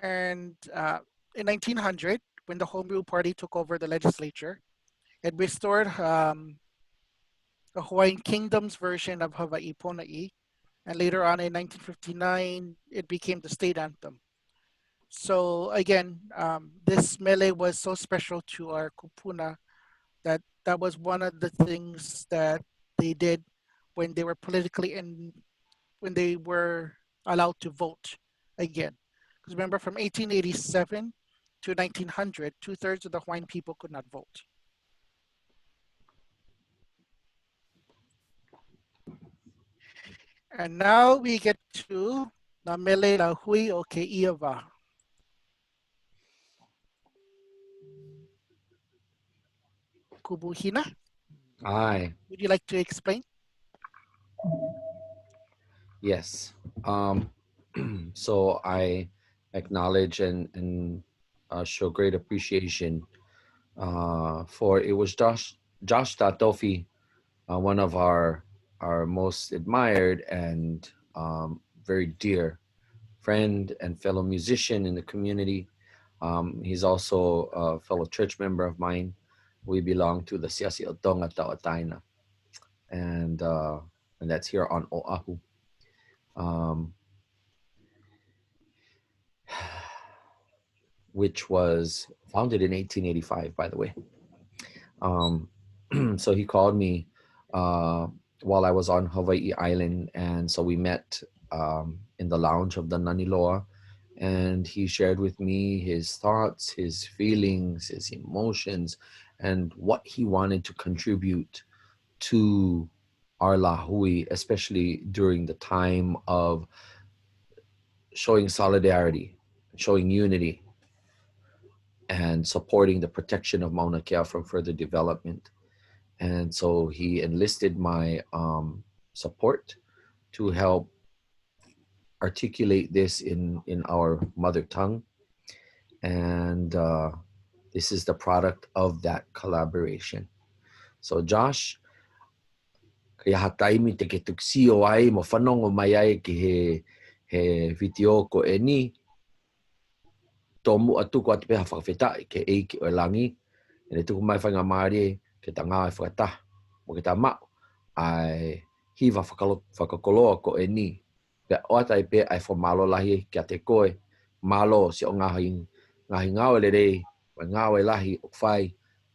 And in 1900, when the Home Rule Party took over the legislature, it restored the Hawaiian Kingdom's version of Hawaii Pona'i. And later on in 1959, it became the state anthem. So again, this mele was so special to our kupuna that that was one of the things that they did when they were politically and when they were allowed to vote again. Because remember, from 1887 to 1900, 2/3 of the Hawaiian people could not vote. And now we get to na mele la hui o ke iava. Kubuhina, Aye. would you like to explain? Yes. So I acknowledge and show great appreciation for it was Josh Tatofi, one of our most admired and very dear friend and fellow musician in the community. He's also a fellow church member of mine. We belong to the Siasi Otonga Taotaina, and that's here on Oahu. Which was founded in 1885, by the way. So he called me while I was on Hawaii Island, and so we met in the lounge of the Naniloa, and he shared with me his thoughts, his feelings, his emotions, and what he wanted to contribute to our lahui, especially during the time of showing solidarity, showing unity, and supporting the protection of Mauna Kea from further development. And so he enlisted my support to help articulate this in our mother tongue. And this is the product of that collaboration. So Josh, kaya hataimi te ke tuksio ai mo whanongo mai ai ki he video ko e ni tomu atu ko atu peha whakawhetai ke eiki o langi. E tuku mai whainga maari ke ta ngā e whakata mo ke ta mau ai hiwa whakakoloa ko e ni. Pe o atai pe ai whamalo lahi kia te koe malo si o ngahi ngāo le rei wa ngāo e lahi o whai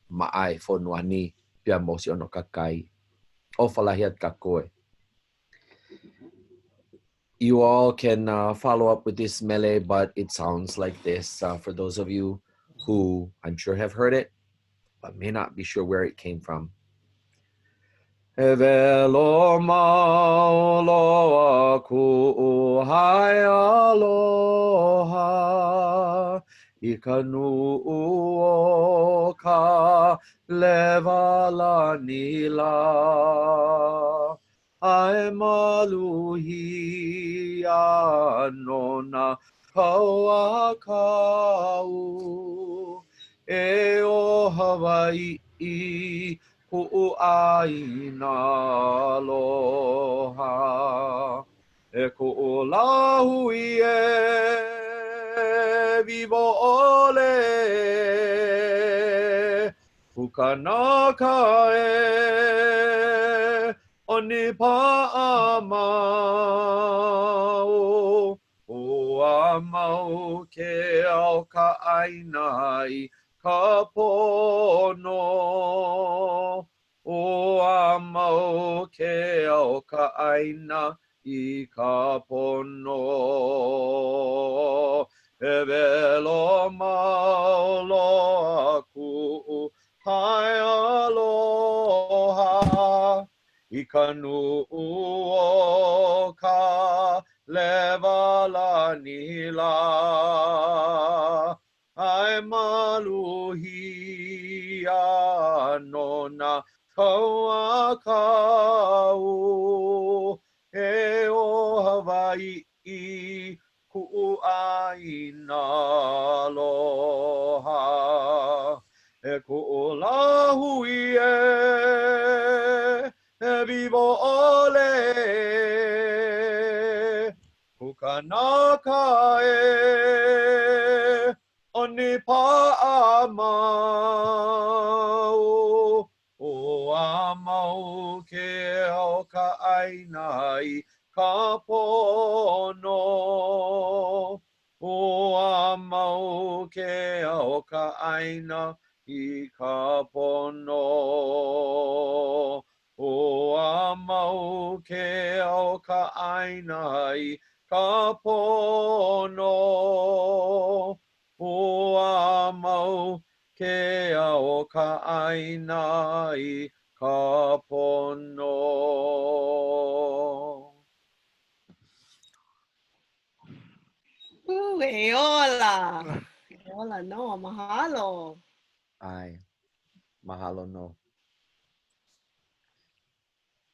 ma ai whonua ni pia mo si ono kakai o whalahi at ka koe. You all can follow up with this mele, but it sounds like this for those of you who I'm sure have heard it, but may not be sure where it came from. Evelo maoloa ku hai aloha ikanu o ka levala nila ai maluhi anona kaua kau e o Hawaii Ku'aina aloha e ku'ulahui e vivo ole kukanaka e onipa'amau o amau ke au ka ainai ka pono o amau ke au ka aina I ka pono e velo maulo aku hai aloha I ka nu'u ka levala nila ai maluhi anona kaua kau e o Hawaii ku'aina aloha e ku'ulahui e vivo ole kukanaka e onipa'amau o amau ke au ka ainai ka pono o amau ke au ka aina I ka pono o amau ke au ka ainai ka pono o amau ke au ka ainai ka pono. Eola. Eola, no, mahalo. Ai, mahalo no.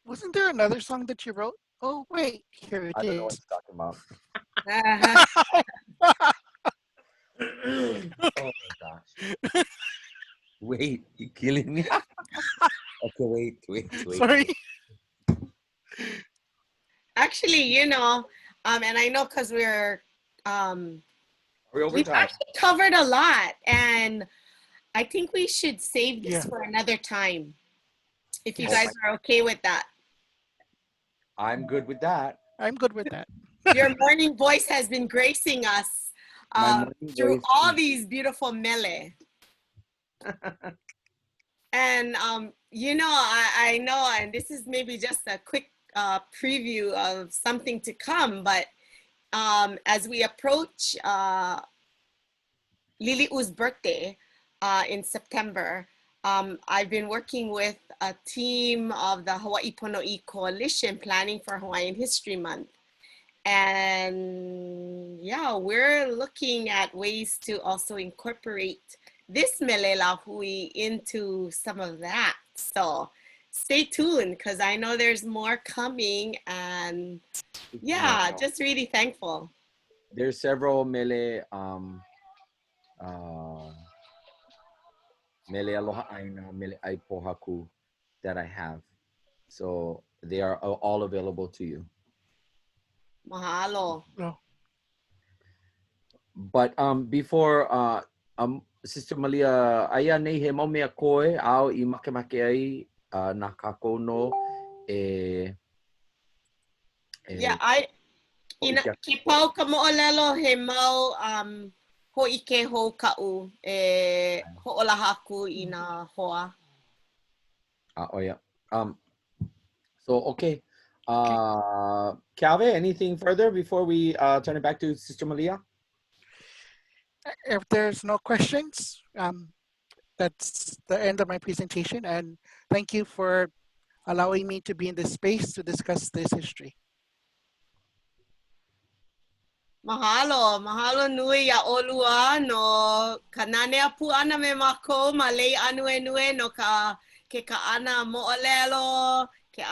Wasn't there another song that you wrote? Oh, wait, here it I don't know what is. you're talking about. Oh my gosh. Wait, you're killing me. Okay, wait. Sorry. Actually, you know, and I know because we're We're over we've time. actually covered a lot, and I think we should save this Yeah. for another time, if you Yes. guys are okay with that. I'm good with that. I'm good with that. Your morning voice has been gracing us My morning through voice all is- these beautiful mele. And you know, I know, and this is maybe just a quick preview of something to come, but as we approach Lili'u's birthday in September, I've been working with a team of the Hawaii Pono'i Coalition planning for Hawaiian History Month. And yeah, we're looking at ways to also incorporate this mele lahui into some of that. So stay tuned because I know there's more coming, and yeah, just really thankful. There's several mele mele aloha aina, mele aipohaku that I have. So they are all available to you. Mahalo. No. But before Sister Malia, aya nei he mau mea koe au I makemake ai na kakono Yeah, ke pau ka mo'olelo he mau ho ike ho ka'u ho'olaha aku I na hoa. Oh yeah. So okay. Keawe, anything further before we turn it back to Sister Malia? If there's no questions, that's the end of my presentation. And thank you for allowing me to be in this space to discuss this history. Mahalo, mahalo nui ya olua no kanane apu ana me mako ma Lei Ānuenue no ke ana mo'olelo, ka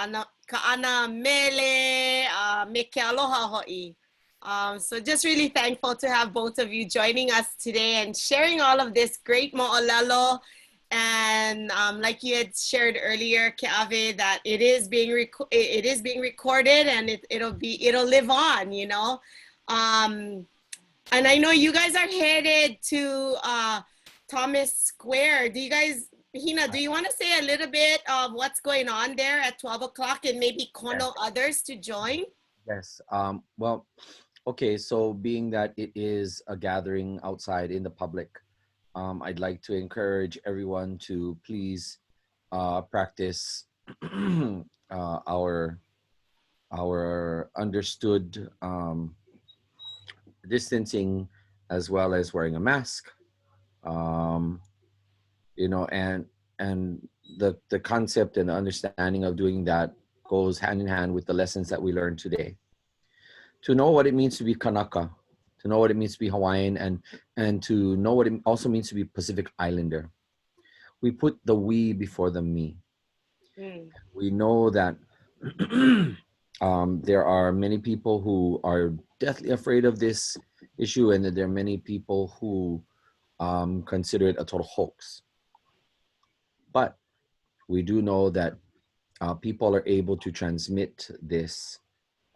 ana mele, me ke aloha ho'i. So just really thankful to have both of you joining us today and sharing all of this great mo'olelo. And like you had shared earlier, Keawe, that it is being recorded and it'll live on, you know. And I know you guys are headed to Thomas Square. Do you guys, Hina, do you want to say a little bit of what's going on there at 12 o'clock and maybe kono others to join? Yes. Well, okay. So being that it is a gathering outside in the public, I'd like to encourage everyone to please practice our understood distancing as well as wearing a mask. You know, and the concept and the understanding of doing that goes hand in hand with the lessons that we learned today. To know what it means to be Kanaka, to know what it means to be Hawaiian, and to know what it also means to be Pacific Islander. We put the we before the me. We know that there are many people who are deathly afraid of this issue, and that there are many people who consider it a total hoax. But we do know that people are able to transmit this,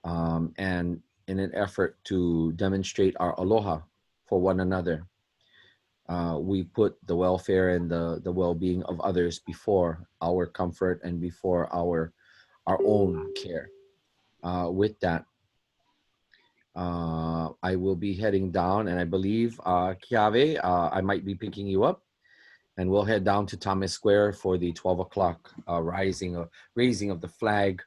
and in an effort to demonstrate our aloha for one another, we put the welfare and the well-being of others before our comfort and before our own care. With that, I will be heading down, and I believe Keawe, I might be picking you up, and we'll head down to Thomas Square for the 12 o'clock raising of the flag.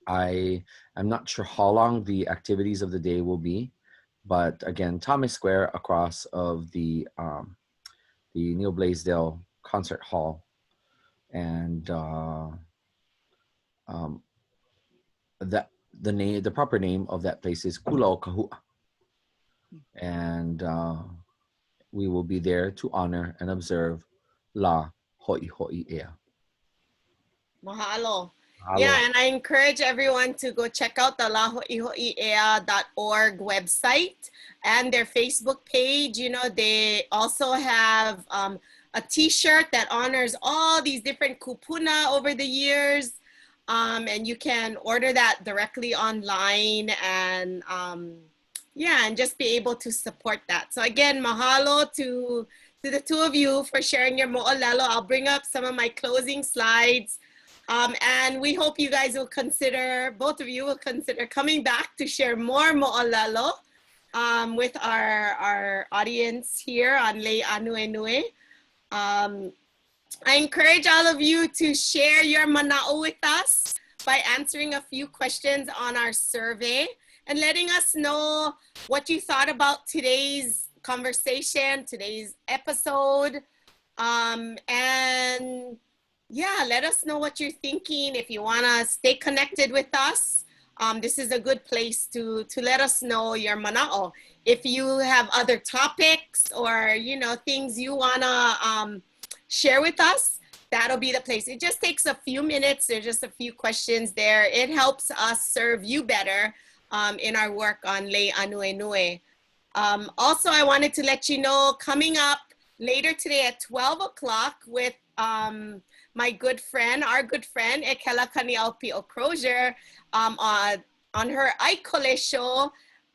I am not sure how long the activities of the day will be, but again, Thomas Square across of the Neil Blaisdell Concert Hall, and the proper name of that place is Kula o Kahua, and we will be there to honor and observe La Ho'i Ho'i Ea. Mahalo. Mahalo. Yeah, and I encourage everyone to go check out the laho'iho'iea.org website and their Facebook page. You know, they also have a t-shirt that honors all these different kupuna over the years. And you can order that directly online, and yeah, and just be able to support that. So again, mahalo to the two of you for sharing your mo'olelo. I'll bring up some of my closing slides. And we hope you guys will consider, both of you will consider coming back to share more mo'olelo with our audience here on Lei Ānuenue. I encourage all of you to share your mana'o with us by answering a few questions on our survey and letting us know what you thought about today's conversation, today's episode. And yeah, let us know what you're thinking. If you want to stay connected with us, this is a good place to let us know your mana'o. If you have other topics or, you know, things you want to share with us, that'll be the place. It just takes a few minutes. There's just a few questions there. It helps us serve you better in our work on Lei Ānuenue. Also, I wanted to let you know, coming up later today at 12 o'clock with my good friend, our good friend, Ekela Kaniaupi Okrozier, on her Aikole show,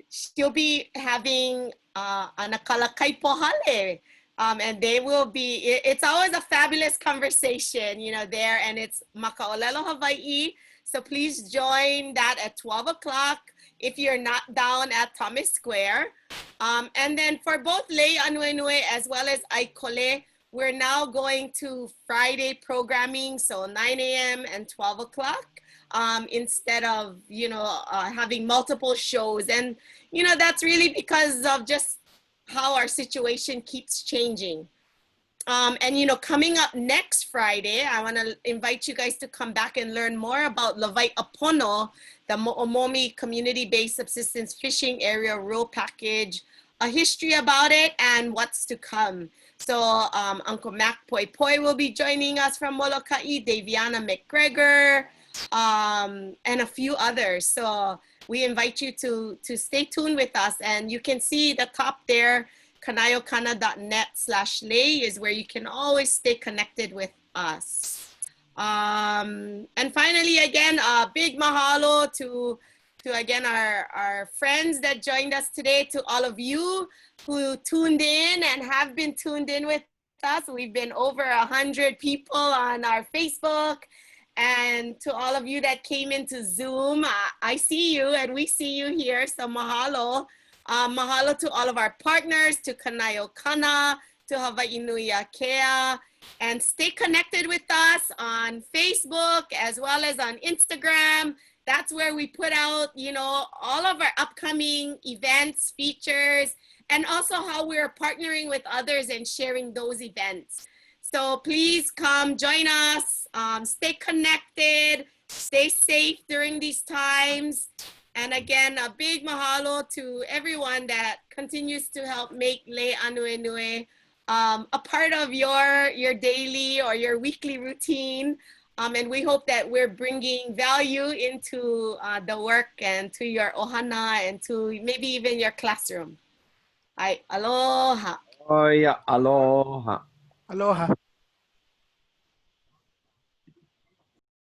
she'll be having an Akalakai Pohale. And they will be, it's always a fabulous conversation, you know, there, and it's Makaolelo, Hawaii. So please join that at 12 o'clock if you're not down at Thomas Square. And then for both Lei Ānuenue as well as Aikole, we're now going to Friday programming, so 9 a.m. and 12 o'clock, instead of, you know, having multiple shows. And, you know, that's really because of just how our situation keeps changing. And, you know, coming up next Friday, I want to invite you guys to come back and learn more about Lawai Apono, the Mo'omomi Community-Based Subsistence Fishing Area Rural Package, a history about it and what's to come. So Uncle Mac Poi Poi will be joining us from Molokai, Daviana McGregor, and a few others. So we invite you to stay tuned with us, and you can see the top there, kanayokana.net/lei is where you can always stay connected with us. And finally, again, a big mahalo to again our friends that joined us today, to all of you who tuned in and have been tuned in with us. We've been over 100 people on our Facebook, and to all of you that came into Zoom, I see you and we see you here, so mahalo. Mahalo to all of our partners, to Kanayokana, to Hawaii Nui Akea, and stay connected with us on Facebook as well as on Instagram. That's where we put out, you know, all of our upcoming events, features, and also how we're partnering with others and sharing those events. So please come join us, stay connected, stay safe during these times. And again, a big mahalo to everyone that continues to help make Lei Ānuenue a part of your daily or your weekly routine. And we hope that we're bringing value into the work and to your ohana and to maybe even your classroom. Aloha. Oh, yeah, aloha. Aloha.